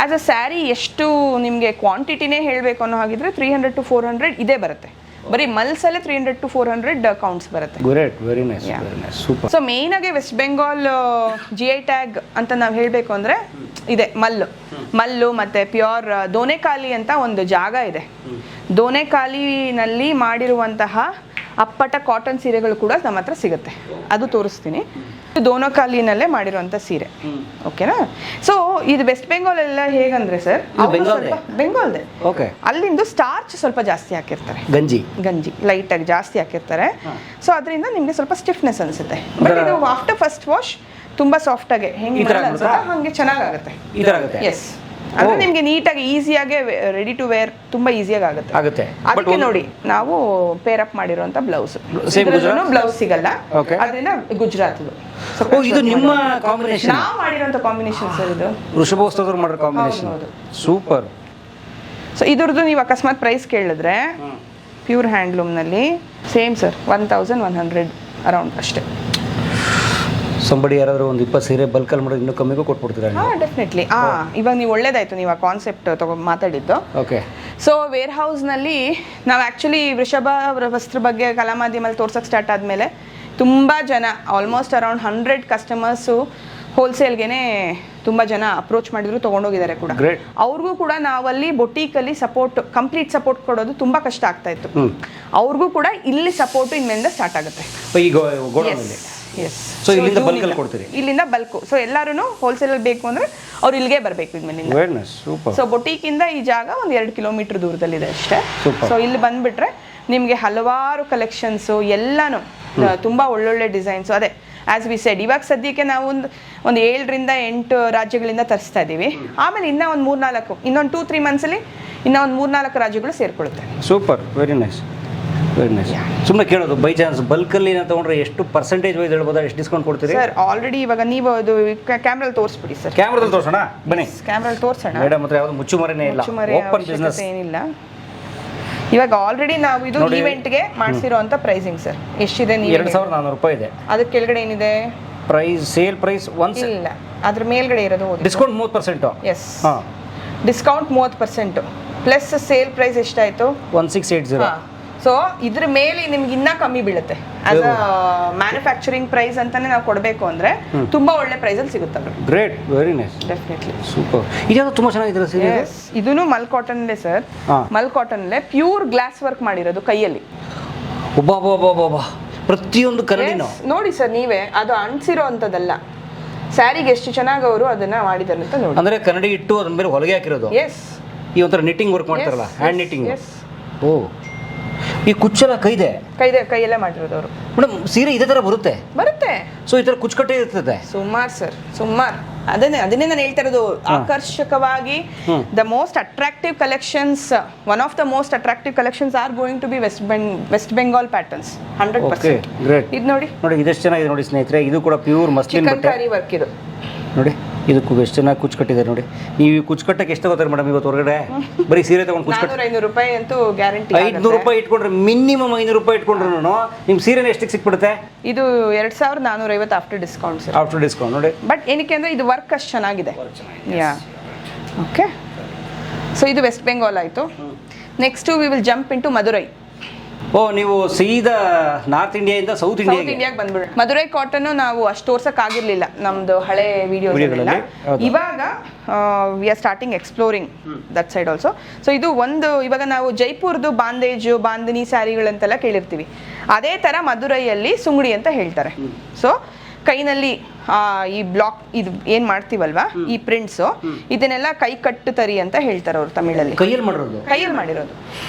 ಆ್ಯಸ್ ಅ ಸ್ಯಾರಿ ಎಷ್ಟು ನಿಮಗೆ ಕ್ವಾಂಟಿಟಿನೇ ಹೇಳಬೇಕು ಅನ್ನೋ ಹಾಗಿದ್ರೆ 300 to 400 ಇದೇ ಬರುತ್ತೆ. ಬರೀ ಮಲ್ಸಲ್ಲೇ 300 to 400 ಕೌಂಟ್ಸ್ ಬರುತ್ತೆ. Great, very nice, super. So main ಆಗಿ ವೆಸ್ಟ್ ಬೆಂಗಾಲ್ GI ಟ್ಯಾಗ್ ಅಂತ ನಾವು ಹೇಳಬೇಕು ಅಂದರೆ ಇದೆ ಮಲ್ಲು ಮತ್ತು ಪ್ಯೂರ್ ದೋನೆಕಾಲಿ ಅಂತ ಒಂದು ಜಾಗ ಇದೆ. ದೋನೆಕಾಲಿನಲ್ಲಿ ಮಾಡಿರುವಂತಹ ಅಪ್ಪಟ ಕಾಟನ್ ಸೀರೆಗಳು ಕೂಡ ನಮ್ಮ ಹತ್ರ ಸಿಗುತ್ತೆ, ಅದು ತೋರಿಸ್ತೀನಿ. ದೋನೆಕಾಲಿನಲ್ಲೇ ಮಾಡಿರುವಂಥ ಸೀರೆ. ಓಕೆನಾ? ಸೊ ಇದು ವೆಸ್ಟ್ ಬೆಂಗಾಲ್ ಎಲ್ಲ ಹೇಗಂದ್ರೆ ಸರ್, ಬೆಂಗಾಲ್ದೆ. ಓಕೆ. ಅಲ್ಲಿಂದು ಸ್ಟಾರ್ಚ್ ಸ್ವಲ್ಪ ಜಾಸ್ತಿ ಹಾಕಿರ್ತಾರೆ, ಗಂಜಿ ಲೈಟಾಗಿ ಜಾಸ್ತಿ ಹಾಕಿರ್ತಾರೆ. ಸೊ ಅದರಿಂದ ನಿಮಗೆ ಸ್ವಲ್ಪ ಸ್ಟಿಫ್ನೆಸ್ ಅನಿಸುತ್ತೆ. ಬಟ್ ಇದು ಆಫ್ಟರ್ ಫಸ್ಟ್ ವಾಶ್ ತುಂಬ ಸಾಫ್ಟಾಗಿ ಹೆಂಗೆ ಹಂಗೆ ಚೆನ್ನಾಗಾಗುತ್ತೆ. ಎಸ್. ಅಂದ್ರೆ ನಿಮಗೆ ನೀಟಾಗಿ ಈಸಿಯಾಗಿ ರೆಡಿ ಟು ವೇರ್ ತುಂಬ ಈಸಿಯಾಗಿ ಆಗುತ್ತೆ. ಅದಕ್ಕೆ ನೋಡಿ ನಾವು ಪೇರ್ ಅಪ್ ಮಾಡಿರುವಂತ ಬ್ಲೌಸ್, ಬ್ಲೌಸ್ ಸಿಗಲ್ಲ, ಅದರಿಂದ ಗುಜರಾತ್. ಇದು ನಿಮ್ಮ ಕಾಂಬಿನೇಷನ್? ನಾವು ಮಾಡಿರುವಂತ ಕಾಂಬಿನೇಷನ್ ಸರ್ ಇದು. ವೃಷಭೋತ್ಸವದವ್ರು ಮಾಡಿರೋ ಕಾಂಬಿನೇಷನ್. ಸೂಪರ್. ಸೊ ಇದ್ರದ್ದು ನೀವು ಅಕಸ್ಮಾತ್ ಪ್ರೈಸ್ ಕೇಳಿದ್ರೆ ಪ್ಯೂರ್ ಹ್ಯಾಂಡ್ಲೂಮ್ನಲ್ಲಿ ಸೇಮ್ ಸರ್ 1,100 ಅರೌಂಡ್ ಅಷ್ಟೇ. ಸಂಬಡಿ ಯಾರಾದರೂ ಒಂದು 20 ಸೀರೆ ಬಲ್ಕಲ್ಲಿ ಮಾಡೋದು ಇನ್ನೂ ಕಮ್ಮಿಗೂ ಕೊಟ್ಬಿಡ್ತೀರಾ? ಡೆಫಿನೆಟ್ಲಿ. ಇವಾಗ ನೀವು ಒಳ್ಳೇದಾಯ್ತು ನೀವು ಆ ಕಾನ್ಸೆಪ್ಟ್ ಮಾತಾಡಿದ್ದು. ಓಕೆ. ಸೊ ವೇರ್ ಹೌಸ್ನಲ್ಲಿ ನಾವು ಆ್ಯಕ್ಚುಲಿ ವೃಷಭ ವಸ್ತ್ರ ಬಗ್ಗೆ ಕಲಾ ಮಾಧ್ಯಮದಲ್ಲಿ ತೋರ್ಸೋಕ್ಕೆ ಸ್ಟಾರ್ಟ್ ಆದಮೇಲೆ ತುಂಬ ಜನ, ಆಲ್ಮೋಸ್ಟ್ ಅರೌಂಡ್ 100 ಕಸ್ಟಮರ್ಸು ಹೋಲ್ಸೇಲ್ಗೆ ತುಂಬ ಜನ ಅಪ್ರೋಚ್ ಮಾಡಿದ್ರು, ತೊಗೊಂಡೋಗಿದ್ದಾರೆ ಕೂಡ. ಅವ್ರಿಗೂ ಕೂಡ ನಾವಲ್ಲಿ ಬೊಟೀಕಲ್ಲಿ ಕಂಪ್ಲೀಟ್ ಸಪೋರ್ಟ್ ಕೊಡೋದು ತುಂಬ ಕಷ್ಟ ಆಗ್ತಾ ಇತ್ತು. ಅವ್ರಿಗೂ ಕೂಡ ಇಲ್ಲಿ ಸಪೋರ್ಟು ಇನ್ಮೇಲಿಂದ ಸ್ಟಾರ್ಟ್ ಆಗುತ್ತೆ. ಸೊ ಇಲ್ಲಿಂದ ಬಲ್ಕಲ್ಲಿ ಕೊಡ್ತೀರಿ? ಇಲ್ಲಿಂದ ಬಲ್ಕು. ಸೊ ಎಲ್ಲರೂ ಹೋಲ್ಸೇಲಲ್ಲಿ ಬೇಕು ಅಂದರೆ ಅವ್ರು ಇಲ್ಲಿಗೆ ಬರಬೇಕು ಇನ್ಮೇಲಿಂದ. ಸೊ ಬೊಟೀಕಿಂದ ಈ ಜಾಗ ಒಂದು 2 ಕಿಲೋಮೀಟರ್ ದೂರದಲ್ಲಿದೆ ಅಷ್ಟೇ. ಸೊ ಇಲ್ಲಿ ಬಂದುಬಿಟ್ರೆ ನಿಮಗೆ ಹಲವಾರು ಕಲೆಕ್ಷನ್ಸು ಎಲ್ಲನೂ ತುಂಬ ಒಳ್ಳೊಳ್ಳೆ ಡಿಸೈನ್ಸು. ಅದೇ ಆ್ಯಸ್ ವಿ ಸೆಡ್, ಇವಾಗ ಸದ್ಯಕ್ಕೆ ನಾವು ಒಂದು 7ರಿಂದ 8 ರಾಜ್ಯಗಳಿಂದ ತರಿಸ್ತಾ ಇದ್ದೀವಿ. ಆಮೇಲೆ ಇನ್ನೂ ಒಂದು 3-4, ಇನ್ನೊಂದು 2-3 ಮಂತ್ಸಲ್ಲಿ ಇನ್ನೂ ಒಂದು 3-4 ರಾಜ್ಯಗಳು ಸೇರಿಕೊಳ್ಳುತ್ತೆ. Super, very nice, very nice. ಸುಮ್ಮನೆ ಕೇಳೋದು, ಬೈ ಚಾನ್ಸ್ ಬಲ್ಕಲ್ಲಿ ಏನೋ ತೊಗೊಂಡ್ರೆ ಎಷ್ಟು ಪರ್ಸೆಂಟೇಜ್ ವೈಸ್ ಹೇಳ್ಬೋದಾ, ಎಷ್ಟು ಡಿಸ್ಕೌಂಟ್ ಕೊಡ್ತೀರಿ ಸರ್? ಆಲ್ರೆಡಿ ಇವಾಗ ನೀವು ಅದು ಕ್ಯಾಮ್ರಲ್ಲಿ ತೋರಿಸ್ಬಿಡಿ ಸರ್. ಕ್ಯಾಮ್ರಾದಲ್ಲಿ ತೋರಿಸೋಣ ಬನ್ನಿ. ಕ್ಯಾಮ್ರಲ್ಲಿ ತೋರಿಸೋಣ ಮೇಡಮ್ ಹತ್ರ ಯಾವುದು ಮುಚ್ಚುಮರೆನೇ ಇಲ್ಲ, ಓಪನ್ ಬಿಸ್ನೆಸ್ ಏನಿಲ್ಲ. ಇವಾಗ ಆಲ್ರೆಡಿ ನಾವು ಇದು ಈವೆಂಟ್ಗೆ ಮಾಡಿಸಿರೋಂಥ ಪ್ರೈಸಿಂಗ್ ಸರ್ ಎಷ್ಟಿದೆ? 2,400 ರೂಪಾಯಿ ಇದೆ. ಅದಕ್ಕೆ ಕೆಳಗಡೆ ಏನಿದೆ ಪ್ರೈಸ್? ಸೇಲ್ ಪ್ರೈಸ್ ಇಲ್ಲ, ಅದ್ರ ಮೇಲ್ಗಡೆ ಇರೋದು discount 30%. Yes, discount 30% plus sale price ಎಷ್ಟಾಯಿತು? 1680. ಸೊ ಇದ್ರ ಮೇಲೆ ನಿಮ್ಗೆ ಇನ್ನೂ ಕಮ್ಮಿ ಬೀಳುತ್ತೆ. ಆಸ್ ಅ ಮ್ಯಾನುಫ್ಯಾಕ್ಚರಿಂಗ್ ಪ್ರೈಸ್ ಅಂತಾನೆ ನಾವು ಕೊಡಬೇಕು ಅಂದ್ರೆ ತುಂಬಾ ಒಳ್ಳೆ ಪ್ರೈಸ್ ಅಲ್ಲಿ ಸಿಗುತ್ತೆ. Great, very nice, definitely super. ಇದ್ಯಾವುದು ತುಂಬಾ ಚೆನ್ನಾಗಿದೆ ಸೀರೆ. ಇದೂನು mul cotton sir. Mul cotton pure glass work ಮಾಡಿರೋದು ಕೈಯಲ್ಲಿ. ಒಬ್ಬ ಪ್ರತಿಯೊಂದು ಕರಡಿನೂ ನೋಡಿ ಸರ್ ನೀವೇ, ಅದು ಅಂಟಿಸಿರೋ ಅಂತದಲ್ಲ. ಸ್ಯಾರಿಗೆ ಎಷ್ಟು ಚೆನ್ನಾಗಿ ಅವರು ಅದನ್ನ ಮಾಡಿದ್ದಾರೆ ಅಂತ ನೋಡಿ. ಅಂದ್ರೆ ಕನ್ನಡಿ ಇಟ್ಟು ಅದ್ರ ಮೇಲೆ ಹೊಲಿಗೆ ಹಾಕಿರೋದು. ಎಸ್, ಈ ಒಂಥರ ನಿಟ್ಟಿಂಗ್ ವರ್ಕ್ ಮಾಡ್ತಾರಲ್ಲ, ಹ್ಯಾಂಡ್ ನಿಟ್ಟಿಂಗ್. ಎಸ್. ಓ, ಈ ಕುಚ್ಚೆಲ್ಲ ಕೈಯಲ್ಲೇ ಮಾಡಿರೋದು ಅವರು. ಮೇಡಮ್ ಸೀರೆ ಇದೇ ತರ ಬರುತ್ತೆ? ಸೊ ಈ ತರ ಕುಚ್ಚುಕಟ್ಟೆ ಇರ್ತದೆ ಸುಮಾರು ಸರ್, ಸುಮಾರು. ಅದನ್ನೇ ನಾನು ಹೇಳ್ತಾ ಇರೋದು, ಆಕರ್ಷಕವಾಗಿ the most attractive collections, one of the most attractive collections are going to be West Bengal patterns 100%. ಇದು ನೋಡಿ ಇದೆಷ್ಟು ಚೆನ್ನಾಗಿದೆ ನೋಡಿ ಸ್ನೇಹಿತರೆ. ಇದು ಕೂಡ ಪ್ಯೂರ್ ಮಸ್ಲಿನ್ ಬಟ್ಟೆ ವರ್ಕ್. ಇದು ನೋಡಿ, ಇದಕ್ಕೂ ಎಷ್ಟು ಚೆನ್ನಾಗಿ ಕುಚ್ಚು ಕಟ್ಟಿದ್ದಾರೆ ನೋಡಿ. ನೀವು ಕುಚ್ಚು ಕಟ್ಟಕ್ಕೆ ಎಷ್ಟು ತಗೋತಾರೆ ಮೇಡಮ್ ಇವತ್ತು ಹೊರಗಡೆ? ಬರೀ ಸೀರೆ ತಗೊಂಡು ಕುಚ್ಚು ಕಟ್ಟ 500 ರೂಪಾಯಿ ಅಂತೂ ಗ್ಯಾರಂಟಿ. 500 ರೂಪಾಯಿ ಇಟ್ಕೊಂಡ್ರೆ, ಮಿನಿಮಮ್ 500 ರೂಪಾಯಿ ಇಟ್ಕೊಂಡ್ರು ನಿಮ್ಮ ಸೀರೆನ ಎಷ್ಟಕ್ಕೆ ಸಿಕ್ಬಿಡುತ್ತೆ? ಇದು 2450 after discount sir. After discount ನೋಡಿ. ಬಟ್ ಏನಕ್ಕೆ ಅಂದ್ರೆ ಇದು ವರ್ಕ್ ಅಷ್ಟು ಚೆನ್ನಾಗಿದೆ. Yeah, okay. ಸೊ ಇದು ವೆಸ್ಟ್ ಬೆಂಗಾಲ್ ಆಯಿತು. Next we will jump into Madurai. Oh, ನೀವು ಸೀದಾ ನಾರ್ತ್ ಇಂಡಿಯಾದಿಂದ ಸೌತ್ ಇಂಡಿಯಾಗೆ ಬಂದ್ಬಿಡ. ಮದುರೈ ಕಾಟನ್ ನಾವು ಅಷ್ಟು ತೋರ್ಸಕ್ ಆಗಿರ್ಲಿಲ್ಲ ನಮ್ದು ಹಳೆ ವಿಡಿಯೋಗಳೆಲ್ಲ. ಇವಾಗ we are starting exploring that side also. So ಇದು ಒಂದು, ಇವಾಗ ನಾವು ಜೈಪುರ್ದು ಬಾಂದೇಜು, ಬಾಂದಿನಿ ಸ್ಯಾರಿಗಳಂತೆಲ್ಲ ಕೇಳಿರ್ತೀವಿ. ಅದೇ ತರ ಮದುರೈಯಲ್ಲಿ ಸುಂಗಡಿ ಅಂತ ಹೇಳ್ತಾರೆ. ಸೊ ಕೈನಲ್ಲಿ ಈ ಬ್ಲಾಕ್ ಇದು ಏನ್ ಮಾಡ್ತೀವಲ್ವಾ, ಈ ಪ್ರಿಂಟ್ಸು, ಇದನ್ನೆಲ್ಲ ಕೈ ಕಟ್ಟು ತರಿ ಅಂತ ಹೇಳ್ತಾರೆ ಅವರು ತಮಿಳಲ್ಲಿ. ಕೈಯಲ್ಲಿ ಮಾಡಿರೋದು.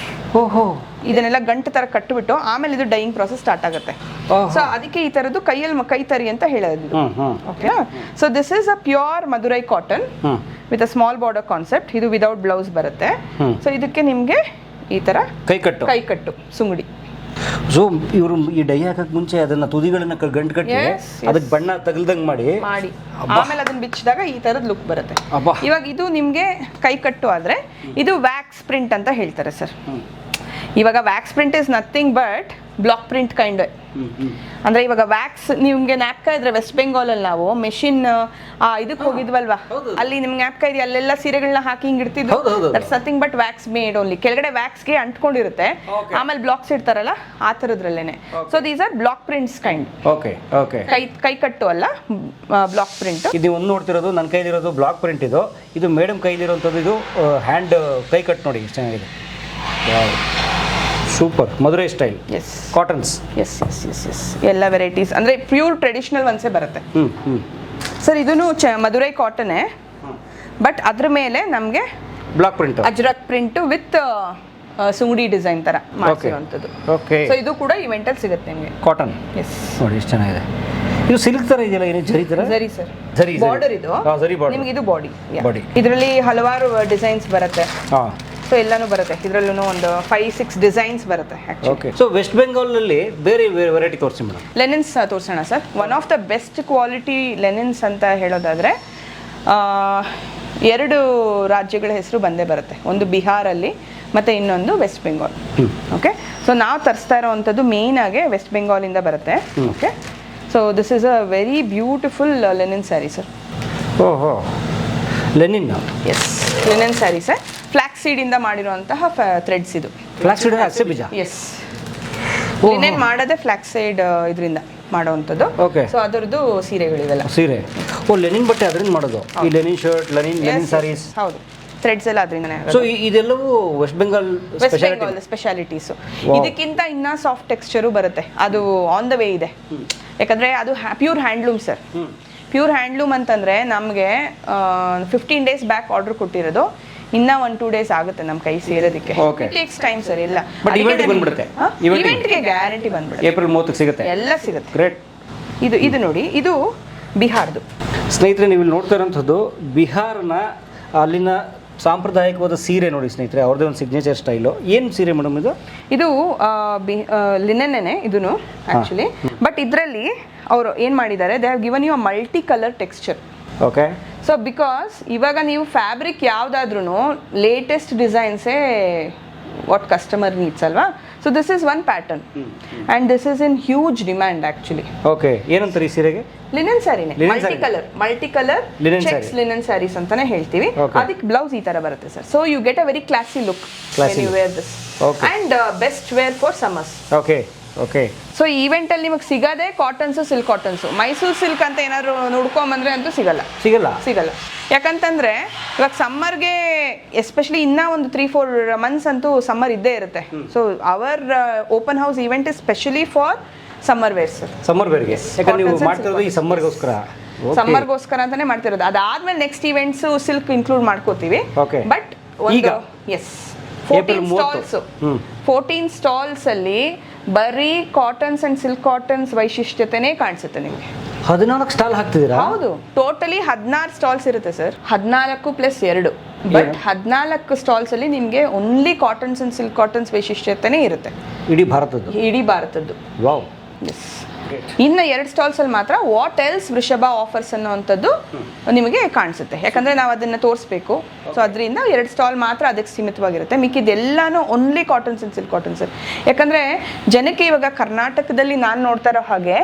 ಓಹೋ, ಇದನ್ನೆಲ್ಲ ಗಂಟು ತರ ಕಟ್ಟಿಬಿಟ್ಟು ಆಮೇಲೆ ಇದು ಡೈಯಿಂಗ್ ಪ್ರಾಸೆಸ್ ಸ್ಟಾರ್ಟ್ ಆಗುತ್ತೆ. ಸೊ ಅದಕ್ಕೆ ಈ ತರದ್ದು ಕೈ ತರಿ ಅಂತ ಹೇಳೋದು. Okay, so this is a pure Madurai cotton with a small border concept. ಇದು ವಿದೌಟ್ ಬ್ಲೌಸ್ ಬರುತ್ತೆ. ಸೊ ಇದಕ್ಕೆ ನಿಮ್ಗೆ ಈ ತರ ಕೈ ಕಟ್ಟು ಸುಂಗಡಿ. ಸೊ ಇವರು ಈ ಡೈ ಹಾಕಕ್ ಮುಂಚೆ ಅದನ್ನ ತುದಿಗಳನ್ನ ಗಂಟು ಕಟ್ಟಿ ಅದಕ್ಕೆ ಬಣ್ಣ ತಗಲ್ದಂಗ್ ಮಾಡಿ ಆಮೇಲೆ ಅದನ್ನ ಬಿಚ್ಚಿದಾಗ ಈ ತರದ್ ಲುಕ್ ಬರುತ್ತೆ. ಇವಾಗ ಇದು ನಿಮ್ಗೆ ಕೈ ಕಟ್ಟು ಆದ್ರೆ ಇದು ವ್ಯಾಕ್ಸ್ ಪ್ರಿಂಟ್ ಅಂತ ಹೇಳ್ತಾರೆ ಸರ್. ಇವಾಗ wax print is nothing but block print kind. ಅಂದ್ರೆ ಇವಾಗ ವ್ಯಾಕ್ಸ್ ನಿಮ್ಗೆ ನ್ಯಾಪ್ಕಾ ಇದ್ರೆ ವೆಸ್ಟ್ ಬೆಂಗಾಲ್ ಅಲ್ಲಿ ನಾವು ಮೆಷಿನ್ ಇದಕ್ಕೆ ಹೋಗಿದ್ವಲ್ವಾ, ಅಲ್ಲಿ ನಿಮ್ಗೆ ನ್ಯಾಪ್ಕಾ ಇದೆ, ಅಲ್ಲೆಲ್ಲ ಸೀರೆಗಳನ್ನ ಹಾಕಿ ಹಿಂಗ್ ಇಡ್ತಿದ್ವು. That's nothing but wax made only. ಕೆಳಗಡೆ ವ್ಯಾಕ್ಸ್ಗೆ ಅಂಟ್ಕೊಂಡಿರುತ್ತೆ, ಆಮೇಲೆ ಬ್ಲಾಕ್ಸ್ ಇಡ್ತಾರಲ್ಲ ಆ ತರದ್ರಲ್ಲೇನೆ. So these are block prints kind. ಕೈ ಕಟ್ಟು ಅಲ್ಲ, ಬ್ಲಾಕ್ ಪ್ರಿಂಟ್. ಇದು ಒಂದು ನೋಡ್ತಿರೋದು ನನ್ನ ಕೈಲಿರೋದು ಬ್ಲಾಕ್ ಪ್ರಿಂಟ್. ಇದು ಮೇಡಮ್ ಕೈಲಿರೋಂಥದ್ದು. ಇದು ಹ್ಯಾಂಡ್ ಕೈ ಕಟ್ ನೋಡಿ ಎಷ್ಟು ಚೆನ್ನಾಗಿದೆ. Super, Madurai style cottons. Yes yes yes yes, ಎಲ್ಲ ವೆರೈಟೀಸ್ ಅಂದರೆ ಪ್ಯೂರ್ ಟ್ರೆಡಿಷನಲ್ ಒನ್ಸೇ ಬರುತ್ತೆ ಸರ್. ಇದೂ ಮದುರೈ ಕಾಟನೇ, ಬಟ್ ಅದ್ರ ಮೇಲೆ ನಮಗೆ block print, Ajrakh print with Sungudi design ತರ ಮಾಡಿರುವಂಥದ್ದು. ಓಕೆ, ಸೊ ಇದು ಕೂಡ ಇವೆಂಟಲ್ಲಿ ಸಿಗುತ್ತೆ ನಿಮಗೆ. ಕಾಟನ್. ಎಸ್, ನೋಡಿ ಎಷ್ಟು ಚೆನ್ನಾಗಿದೆ. ಇದು ಸಿಲ್ಕ್ ತರ ಇದೆಯಲ್ಲ, ಏನು ಜರಿ ತರ? ಜರಿ ಸರ್, ಬಾರ್ಡರ್ ಇದು. ನಿಮಗೆ ಇದು ಬಾಡಿ. ಇದರಲ್ಲಿ ಹಲವಾರು ಡಿಸೈನ್ಸ್ ಬರುತ್ತೆ. ಸೊ ಎಲ್ಲಾನು ಬರುತ್ತೆ ಇದರಲ್ಲೂ. ಒಂದು 5-6 ಡಿಸೈನ್ಸ್ ಬರುತ್ತೆ ಆಕ್ಚುಲಿ. ಸೊ ವೆಸ್ಟ್ ಬೆಂಗಾಲ್ ನಲ್ಲಿ ಬೇರೆ ವೆರೈಟಿ ತೋರಿಸಿ ಮೇಡಮ್. ಲೆನಿನ್ಸ್ ತೋರಿಸೋಣ sir. One of the best quality linens ಅಂತ ಹೇಳೋದಾದ್ರೆ 2 ರಾಜ್ಯಗಳ ಹೆಸರು ಬಂದೇ ಬರುತ್ತೆ. ಒಂದು ಬಿಹಾರಲ್ಲಿ ಮತ್ತೆ ಇನ್ನೊಂದು ವೆಸ್ಟ್ ಬೆಂಗಾಲ್. ಓಕೆ, ಸೊ ನಾವು ತರಿಸ್ತಾ ಇರೋವಂಥದ್ದು ಮೇನ್ ಆಗಿ ವೆಸ್ಟ್ ಬೆಂಗಾಲಿಂದ ಬರುತ್ತೆ. Okay, so this is a very beautiful linen sari sir. Oho, linen. Yes, linen sari sir. Flax seed ಇಂದ ಮಾಡಿರುವಂತಹ ಥ್ರೆಡ್ಸ್ ಇದು. ಫ್ಲಾಕ್ಸ್ ಸೀಡ್ ಅಕ್ಸೆ ಬೀಜ. ಎಸ್, ಲಿನೆನ್ ಮಾಡೋದೇ ಫ್ಲಾಕ್ಸ್ ಸೀಡ್ ಇದರಿಂದ ಮಾಡುವಂಥದ್ದು. ಸೊ ಅದರದ್ದು ಸೀರೆಗಳಿವೆಲ್ಲ. ಸೀರೆ, ಓ ಲೆನಿನ್ ಬಟ್ಟೆ ಅದರಿಂದ ಮಾಡೋದು. ಈ ಲೆನಿನ್ ಶರ್ಟ್, ಲೆನಿನ್ ಸ್ಯಾರೀಸ್. ಹೌದು, ಥ್ರೆಡ್ಸ್ ಎಲ್ಲ ಅದರಿಂದನೇ. ಸೊ ಇದೆಲ್ಲವೂ ವೆಸ್ಟ್ ಬೆಂಗಾಲ್ ಸ್ಪೆಷಾಲಿಟೀಸ್. ಇದಕ್ಕಿಂತ ಇನ್ನ ಸಾಫ್ಟ್ ಟೆಕ್ಸ್ಚರು ಬರುತ್ತೆ, ಅದು ಆನ್ ದ ವೇ ಇದೆ. ಯಾಕಂದ್ರೆ ಅದು pure handloom sir. Pure handloom ಅಂತಂದ್ರೆ ನಮಗೆ 15 ಡೇಸ್ ಬ್ಯಾಕ್ ಆರ್ಡರ್ ಕೊಟ್ಟಿರೋದು, ಇನ್ನ 1-2 ಡೇಸ್ ಆಗುತ್ತೆ ನಮ್ಮ ಕೈ ಸೇರೋದಕ್ಕೆ. Takes time sir. ಎಲ್ಲ ಇವೆಂಟ್ಗೆ ಗ್ಯಾರಂಟಿ ಬಂದ್ಬಿಡುತ್ತೆ. ಏಪ್ರಿಲ್ 30ಕ್ಕೆ ಸಿಗುತ್ತೆ, ಎಲ್ಲ ಸಿಗುತ್ತೆ. ಗ್ರೇಟ್. ಇದು ನೋಡಿ, ಇದು ಬಿಹಾರ್ದು. ಸ್ನೇಹಿತರೆ, ನೀವು ನೋಡ್ತಾ ಇರೋಂಥದ್ದು ಬಿಹಾರ್ನ ಅಲ್ಲಿನ ಸಾಂಪ್ರದಾಯಿಕವಾದ ಸೀರೆ ನೋಡಿ ಸ್ನೇಹಿತರೆ. ಅವ್ರದ್ದೇ ಒಂದು ಸಿಗ್ನೇಚರ್ ಸ್ಟೈಲು. ಏನು ಸೀರೆ ಮೇಡಮ್ ಇದು? ಇದು ಲಿನೆನ್ನೇ ಇದೂ ಆ್ಯಕ್ಚುಲಿ. ಬಟ್ ಇದರಲ್ಲಿ ಅವರು ಏನು ಮಾಡಿದ್ದಾರೆ, they have given you a multi colour texture. Okay, so because ಇವಾಗ ನೀವು ಫ್ಯಾಬ್ರಿಕ್ ಯಾವುದಾದ್ರೂ ಲೇಟೆಸ್ಟ್ ಡಿಸೈನ್ಸೇ ವಾಟ್ ಕಸ್ಟಮರ್ ನೀಡ್ಸ್ ಅಲ್ವಾ. So this is one pattern and this is in huge demand actually. Okay, ಏನಂತಾರೆ ಈ ಸೀರೆಗೆ? ಲಿನೆನ್ ಸ್ಯಾರಿನೇ, multi colour checks linen saris ಅಂತಾನೆ ಹೇಳ್ತೀವಿ. ಅದಕ್ಕೆ ಬ್ಲೌಸ್ ಈ ತರ ಬರುತ್ತೆ sir. So you get a very classy look when you wear this. Okay. And best wear for summers. Okay okay. So ಈವೆಂಟಲ್ಲಿ ನಿಮಗೆ ಸಿಗೋದೇ cottons, silk cottons. Mysuru silk ಅಂತ ಏನಾದ್ರು ನೋಡ್ಕೊಂಬಂದ್ರೆ ಅಂತೂ ಸಿಗಲ್ಲ. ಯಾಕಂತಂದ್ರೆ ಇವಾಗ ಸಮ್ಮರ್ಗೆ ಎಸ್ಪೆಷಲಿ ಇನ್ನೂ ಒಂದು 3-4 ಮಂತ್ಸ್ ಅಂತೂ ಸಮ್ಮರ್ ಇದ್ದೇ ಇರುತ್ತೆ. So our open house event is specially for summer wears. Summer ವೇರ್ಗೆ ಯಾಕಂದ್ರೆ ನೀವು ಮಾಡ್ತಿರೋದು ಈ ಸಮ್ಮರ್ಗೋಸ್ಕರ ಅಂತಾನೆ ಮಾಡ್ತಿರೋದು. ಅದಾದ್ಮೇಲೆ ನೆಕ್ಸ್ಟ್ ಇವೆಂಟ್ಸ್ ಸಿಲ್ಕ್ ಇನ್ಕ್ಲೂಡ್ ಮಾಡ್ಕೋತೀವಿ. ಬಟ್ ಈಗ 14 ಸ್ಟಾಲ್ಸ್ ಅಲ್ಲಿ ಬರೀ ಕಾಟನ್ಸ್ ಅಂಡ್ ಸಿಲ್ಕ್ ಕಾಟನ್ಸ್ ವೈಶಿಷ್ಟ್ಯತೆನೇ ಕಾಣಿಸುತ್ತೆ ನಿಮಗೆ. 14 ಸ್ಟಾಲ್ ಹಾಕ್ತಿದ್ದೀರಾ? ಹೌದು, ಟೋಟಲಿ 16 ಸ್ಟಾಲ್ಸ್ ಇರುತ್ತೆ ಸರ್. 14+2 ಬಟ್ 14 ಸ್ಟಾಲ್ಸ್ ಅಲ್ಲಿ ನಿಮಗೆ only cottons and silk cottons ವೈಶಿಷ್ಟ್ಯತೆನೇ ಇರುತ್ತೆ ಇಡೀ ಭಾರತದ್ದು. ವಾವ್. ಇನ್ನು 2 ಸ್ಟಾಲ್ಸ್ ಅಲ್ಲಿ ಮಾತ್ರ ವಾಟ್ ಎಲ್ಸ್ ವೃಷಭ ಆಫರ್ಸ್ ಅನ್ನೋವಂಥದ್ದು ನಿಮಗೆ ಕಾಣಿಸುತ್ತೆ. ಯಾಕಂದ್ರೆ ನಾವು ಅದನ್ನ ತೋರಿಸ್ಬೇಕು. ಸೊ ಅದರಿಂದ 2 ಸ್ಟಾಲ್ ಮಾತ್ರ ಅದಕ್ಕೆ ಸೀಮಿತವಾಗಿರುತ್ತೆ. ಮಿಕ್ಕಿದೆಲ್ಲಾನು only cottons and silk cottons. ಯಾಕಂದ್ರೆ ಜನಕ್ಕೆ ಇವಾಗ ಕರ್ನಾಟಕದಲ್ಲಿ ನಾನು ನೋಡ್ತಾ ಇರೋ ಹಾಗೆ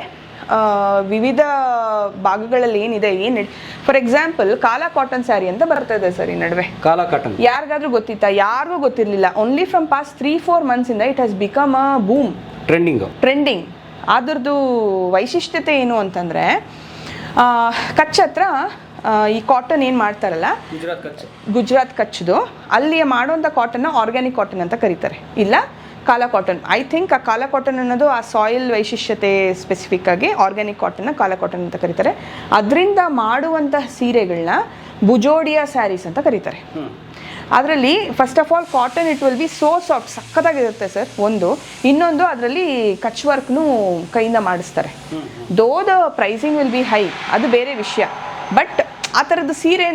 ವಿವಿಧ ಭಾಗಗಳಲ್ಲಿ ಏನಿದೆ ಫಾರ್ ಎಕ್ಸಾಂಪಲ್ ಕಾಲಾ ಕಾಟನ್ ಸ್ಯಾರಿ ಅಂತ ಬರ್ತಾ ಇದೆ ಸರ್ ಈ ನಡುವೆ. ಕಾಲಾ ಕಾಟನ್ ಯಾರಿಗಾದ್ರೂ ಗೊತ್ತಿತ್ತಾ? ಯಾರಿಗೂ ಗೊತ್ತಿರಲಿಲ್ಲ. ಓನ್ಲಿ ಫ್ರಮ್ ಪಾಸ್ಟ್ 3-4 ಮಂತ್ಸ್ ಇಂದ it has become a boom, trending. ಅದ್ರದ್ದು ವೈಶಿಷ್ಟ್ಯತೆ ಏನು ಅಂತಂದರೆ ಕಚ್ ಹತ್ರ ಈ ಕಾಟನ್ ಏನು ಮಾಡ್ತಾರಲ್ಲ, ಗುಜರಾತ್ ಕಚ್ದು ಅಲ್ಲಿ ಮಾಡೋಂಥ ಕಾಟನ್ನ ಆರ್ಗ್ಯಾನಿಕ್ ಕಾಟನ್ ಅಂತ ಕರೀತಾರೆ, ಇಲ್ಲ ಕಾಲಾ ಕಾಟನ್. ಐ ಥಿಂಕ್ ಆ ಕಾಲಾ ಕಾಟನ್ ಅನ್ನೋದು ಆ ಸಾಯಿಲ್ ವೈಶಿಷ್ಟ್ಯತೆ ಸ್ಪೆಸಿಫಿಕ್ ಆಗಿ ಆರ್ಗ್ಯಾನಿಕ್ ಕಾಟನ್ನ ಕಾಲಾ ಕಾಟನ್ ಅಂತ ಕರೀತಾರೆ. ಅದರಿಂದ ಮಾಡುವಂತಹ ಸೀರೆಗಳನ್ನ ಬುಜೋಡಿಯಾ ಸ್ಯಾರೀಸ್ ಅಂತ ಕರೀತಾರೆ. ಅದರಲ್ಲಿ first of all cotton it will be so soft, ಸಖತ್ತಾಗಿರುತ್ತೆ ಸರ್. ಇನ್ನೊಂದು ಅದರಲ್ಲಿ ಕಚ್ ವರ್ಕ್ನು ಕೈಯಿಂದ ಮಾಡಿಸ್ತಾರೆ. The pricing will be high, ಅದು ಬೇರೆ ವಿಷಯ. ಬಟ್ ಆ ಥರದ್ದು ಸೀರೆ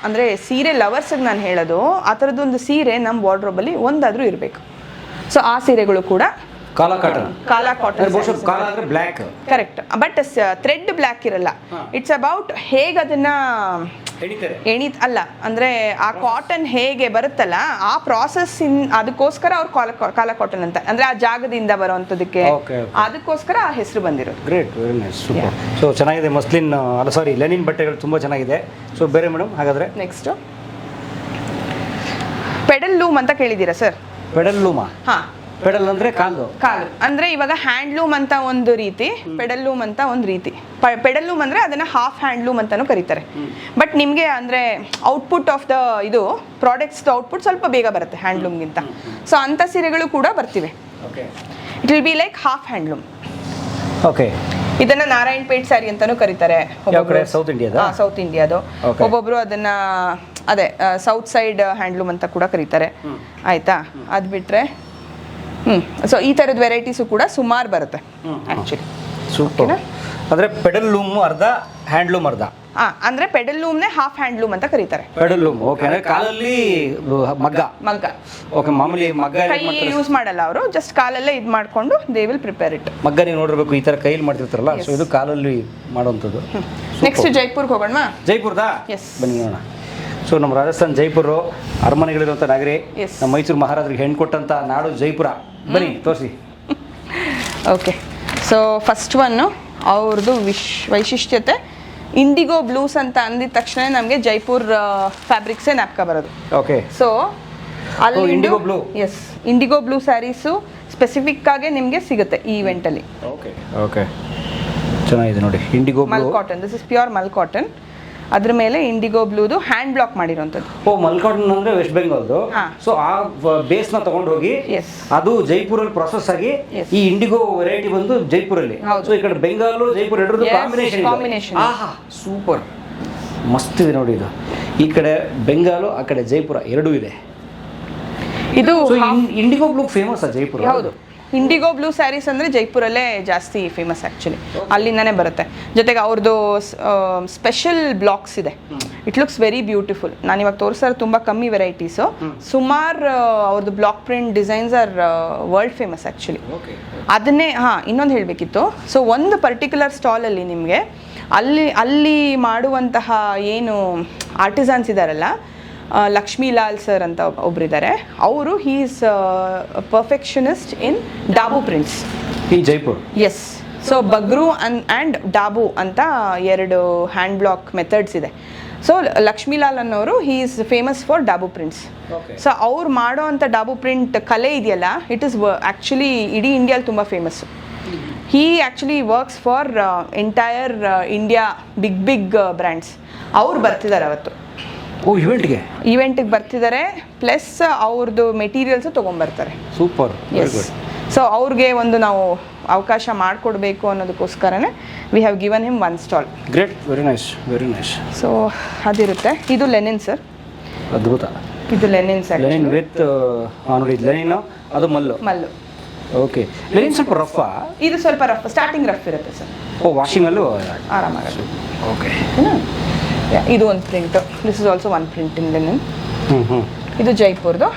ಅಂದರೆ ಸೀರೆ ಲವರ್ಸ್ಗೆ ನಾನು ಹೇಳೋದು, ಆ ಥರದ್ದೊಂದು ಸೀರೆ ನಮ್ಮ ವಾರ್ಡ್ರೋಬಲ್ಲಿ ಒಂದಾದರೂ ಇರಬೇಕು. ಸೊ ಆ ಸೀರೆಗಳು ಕೂಡ ಕಾಲಾ cotton correct. But thread black ಇರಲ್ಲ. ಇಟ್ಸ್ ಅಬೌಟ್ ಹೇಗೆ ಅದನ್ನ ಅಲ್ಲ ಅಂದ್ರೆ ಆ ಕಾಟನ್ ಹೇಗೆ ಬರುತ್ತಲ್ಲ ಆ ಪ್ರಾಸೆಸ್ ಅದಕ್ಕೋಸ್ಕರ ಅವ್ರು ಕಾಲಾ ಕಾಟನ್ ಅಂತ, ಅಂದ್ರೆ ಆ ಜಾಗದಿಂದ ಬರುವಂತದಕ್ಕೆ ಅದಕ್ಕೋಸ್ಕರ ಆ ಹೆಸರು ಬಂದಿರೋದು. Great, very nice, super. So ಚೆನ್ನಾಗಿದೆ. ಮಸ್ಲಿನ್ ಲೆನಿನ್ ಬಟ್ಟೆಗಳು ತುಂಬಾ ಚೆನ್ನಾಗಿದೆ. ಸೊ ಬೇರೆ ಮೇಡಮ್, ಹಾಗಾದ್ರೆ ನೆಕ್ಸ್ಟ್ ಪೆಡಲ್ ಲೂಮ್ ಅಂತ ಕೇಳಿದ್ದೀರಾ ಸರ್? ಪೆಡಲ್ ಲೂಮಾ? ಹಾ, ಪೆಡಲ್ ಅಂದ್ರೆ ಕಾಲು ಅಂದ್ರೆ ಇವಾಗ ಹ್ಯಾಂಡ್ಲೂಮ್ ಅಂತ ಒಂದು ರೀತಿ, ಪೆಡಲ್ ಲೂಮ್ ಅಂತ ಒಂದು ರೀತಿ. ಪೆಡಲ್ ಲೂಮ್ ಅಂದ್ರೆ ಅದನ್ನ ಹಾಫ್ ಹ್ಯಾಂಡ್ಲೂಮ್ ಅಂತಾನು ಕರೀತಾರೆ. ಬಟ್ ನಿಮ್ಗೆ ಅಂದ್ರೆ ಔಟ್ಪುಟ್ ಆಫ್ ದ ಇದು ಪ್ರಾಡಕ್ಟ್ಸ್ ಔಟ್ಪುಟ್ ಸ್ವಲ್ಪ ಬೇಗ ಬರುತ್ತೆ ಹ್ಯಾಂಡ್ಲೂಮ್ಗಿಂತ. ಸೊ ಅಂತ ಸೀರೆಗಳು ಕೂಡ ಬರ್ತಿವೆ. It will be like half handloom. Okay. ಇದನ್ನ ನಾರಾಯಣಪೇಟ್ ಸ್ಯಾರಿ ಅಂತಾನು ಕರೀತಾರೆ. ಸೌತ್ ಇಂಡಿಯಾದು. ಒಬ್ಬೊಬ್ರು ಅದನ್ನ ಅದೇ ಸೌತ್ ಸೈಡ್ ಹ್ಯಾಂಡ್ಲೂಮ್ ಅಂತ ಕೂಡ ಕರೀತಾರೆ. ಆಯ್ತಾ? ಅದ್ ಬಿಟ್ರೆ ಸೊ ಈ ತರದ ವೆರೈಟೀಸು ಕೂಡ ಸುಮಾರು ಬರುತ್ತೆ ಆಕ್ಚುಲಿ. ಸೂಪರ್. ಅಂದ್ರೆ ಪೆಡಲ್ ಲೂಮ್ ಅರ್ಧ, ಹ್ಯಾಂಡ್ಲೂಮ್ ಅರ್ಧ. ಅಂದ್ರೆ ಪೆಡಲ್ ಲೂಮ್ನೇ ಹಾಫ್ ಹ್ಯಾಂಡ್ಲೂಮ್ ಅಂತ ಕರೀತಾರೆ. Pedal loom okay. ಅಂದ್ರೆ ಕಾಲಲ್ಲಿ ಮಗ್ಗ. ಓಕೆ. ಮಾಮೂಲಿ ಮಗ್ಗ ಯೂಸ್ ಮಾಡಲ್ಲ ಅವರು, ಜಸ್ಟ್ ಕಾಲಲ್ಲೇ ಇದು ಮಾಡ್ಕೊಂಡು ದೇ ವಿಲ್ ಪ್ರಿಪೇರ್ ಇಟ್. ಮಗ್ಗ ನೀವು ನೋಡಿರ್ಬೇಕು, ಈ ತರ ಕೈಯಲ್ಲಿ ಮಾಡ್ತಿರ್ತಾರಲ್ಲ, ಸೊ ಇದು ಕಾಲಲ್ಲಿ ಮಾಡುವಂಥದ್ದು. ನೆಕ್ಸ್ಟ್ ಜೈಪುರ್ಗೆ ಹೋಗೋಣ. ಜೈಪುರ್ದಾ? ಬನ್ನಿ ನೋಡೋಣ. ಸೊ ನಮ್ಮ ರಾಜಸ್ಥಾನ್ ಜೈಪುರ ಅರಮನೆಗಳಿರುವಂಥ ನಗರಿ, ನಮ್ಮ ಮೈಸೂರು ಮಹಾರಾಜರಿಗೆ ಹೆಣ್ಣು ಕೊಟ್ಟಂಥ ನಾಡು ಜೈಪುರ. ಬನ್ನಿ ತೋರಿಸಿ. ಓಕೆ. ಸೊ ಫಸ್ಟ್ ಒನ್ನು ಅವ್ರದ್ದು ವೈಶಿಷ್ಟ್ಯತೆ ಇಂಡಿಗೋ ಬ್ಲೂಸ್ ಅಂತ ಅಂದಿದ ತಕ್ಷಣ ನಮಗೆ ಜೈಪುರ್ ಫ್ಯಾಬ್ರಿಕ್ಸೇ ನ್ಯಾಪ್ಕ ಬರೋದು. ಓಕೆ. ಸೊ ಅಲ್ಲಿ indigo blue, yes, indigo blue sarees specific ಆಗಿ ನಿಮಗೆ ಸಿಗುತ್ತೆ ಈ ಇವೆಂಟಲ್ಲಿ. ಓಕೆ ಓಕೆ, ಚೆನ್ನಾಗಿದೆ ನೋಡಿ. Indigo mul cotton, this is pure mul cotton. ಅದ್ರ ಮೇಲೆ ಇಂಡಿಗೋ ಬ್ಲೂದು ಹ್ಯಾಂಡ್ ಬ್ಲಾಕ್ ಮಾಡಿರೋಂಥದ್ದು. ಮಲ್ ಕಾಟನ್ ಅಂದ್ರೆ ವೆಸ್ಟ್ ಬೆಂಗಾಲ್ದು. ಸೊ ಆ ಬೇಸ್ ನ ತಗೊಂಡು ಹೋಗಿ ಅದು ಜೈಪುರಲ್ಲಿ ಪ್ರೊಸೆಸ್ ಆಗಿ ಈ ಇಂಡಿಗೋ ವೆರೈಟಿ ಬಂದು ಜೈಪುರಲ್ಲಿ. ಸೊ ಈ ಕಡೆ ಬೆಂಗಾಲು ಜೈಪುರ್ ಎರಡರದ್ದು ಕಾಂಬಿನೇಷನ್. ಆಹಾ, ಸೂಪರ್, ಮಸ್ತ್ ಇದೆ ನೋಡಿ. ಇದು ಈ ಕಡೆ ಬೆಂಗಾಲು, ಆ ಕಡೆ ಜೈಪುರ ಎರಡೂ ಇದೆ. ಇದು ಇಂಡಿಗೋ ಬ್ಲೂ ಫೇಮಸ್ ಜೈಪುರ. ಹೌದು, ಇಂಡಿಗೋ ಬ್ಲೂ ಸ್ಯಾರೀಸ್ ಅಂದರೆ ಜೈಪುರಲ್ಲೇ ಜಾಸ್ತಿ ಫೇಮಸ್ ಆ್ಯಕ್ಚುಲಿ, ಅಲ್ಲಿಂದನೇ ಬರುತ್ತೆ. ಜೊತೆಗೆ ಅವ್ರದ್ದು ಸ್ಪೆಷಲ್ ಬ್ಲಾಕ್ಸ್ ಇದೆ. It looks very beautiful. ನಾನು ಇವಾಗ ತೋರಿಸೋದು ತುಂಬ ಕಮ್ಮಿ ವೆರೈಟೀಸು. ಸುಮಾರು ಅವ್ರದ್ದು block print designs are world famous actually. ಅದನ್ನೇ ಇನ್ನೊಂದು ಹೇಳಬೇಕಿತ್ತು. ಸೊ ಒಂದು ಪರ್ಟಿಕ್ಯುಲರ್ ಸ್ಟಾಲಲ್ಲಿ ನಿಮಗೆ ಅಲ್ಲಿ ಮಾಡುವಂತಹ ಏನು ಆರ್ಟಿಸನ್ಸ್ ಇದ್ದಾರಲ್ಲ, ಲಕ್ಷ್ಮೀ ಲಾಲ್ ಸರ್ ಅಂತ ಒಬ್ಬರಿದ್ದಾರೆ. ಅವರು he is perfectionist in Dabu prints ಈ Jaipur. Yes. So Bagru and Dabu ಅಂತ ಎರಡು ಹ್ಯಾಂಡ್ ಬ್ಲಾಕ್ ಮೆಥಡ್ಸ್ ಇದೆ. ಸೊ ಲಕ್ಷ್ಮೀಲಾಲ್ ಅನ್ನೋರು he is famous for Dabu prints. So ಅವ್ರು ಮಾಡೋ ಅಂಥ ಡಾಬು ಪ್ರಿಂಟ್ ಕಲೆ ಇದೆಯಲ್ಲ, ಇಟ್ ಈಸ್ ಆ್ಯಕ್ಚುಲಿ ಇಡೀ ಇಂಡಿಯಾಲಿ ತುಂಬ famous. He actually works for entire India big brands. ಅವ್ರು ಬರ್ತಿದ್ದಾರೆ ಅವತ್ತು. ಇವೆಂಟಿಗೆ ಬರ್ತಿದ್ದಾರೆ, ಪ್ಲಸ್ ಅವ್ರದ್ದು ಮೆಟೀರಿಯಲ್ಸು ತೊಗೊಂಬರ್ತಾರೆ. ಸೂಪರ್. ಎಸ್. ಸೊ ಅವ್ರಿಗೆ ಒಂದು ನಾವು ಅವಕಾಶ ಮಾಡಿಕೊಡ್ಬೇಕು ಅನ್ನೋದಕ್ಕೋಸ್ಕರನೇ we have given him one stall. Great, very nice, very nice. So ಅದಿರುತ್ತೆ. ಇದು ಲೆನಿನ್ ಸರ್. ಅದ್ಭುತ. ಇದು ಲೆನಿನ್ ಸರ್. ಲೆನಿನ್ ವಿತ್ ನೋಡಿ ಲೆನಿನ್, ಅದು ಮಲ್ಲು. ಓಕೆ. ಲೆನಿನ್ ಸ್ವಲ್ಪ ರಫಾ? ಇದು ಸ್ವಲ್ಪ ರಫ್, ಸ್ಟಾರ್ಟಿಂಗ್ ರಫ್ ಇರುತ್ತೆ ಸರ್. ವಾಷಿಂಗಲ್ಲೂ ಆರಾಮಾಗುತ್ತೆ. ಓಕೆ. ಇದು ಒಂದು print. This is also one print in Lenin. ಇದು ಜೈಪುರ್ದು.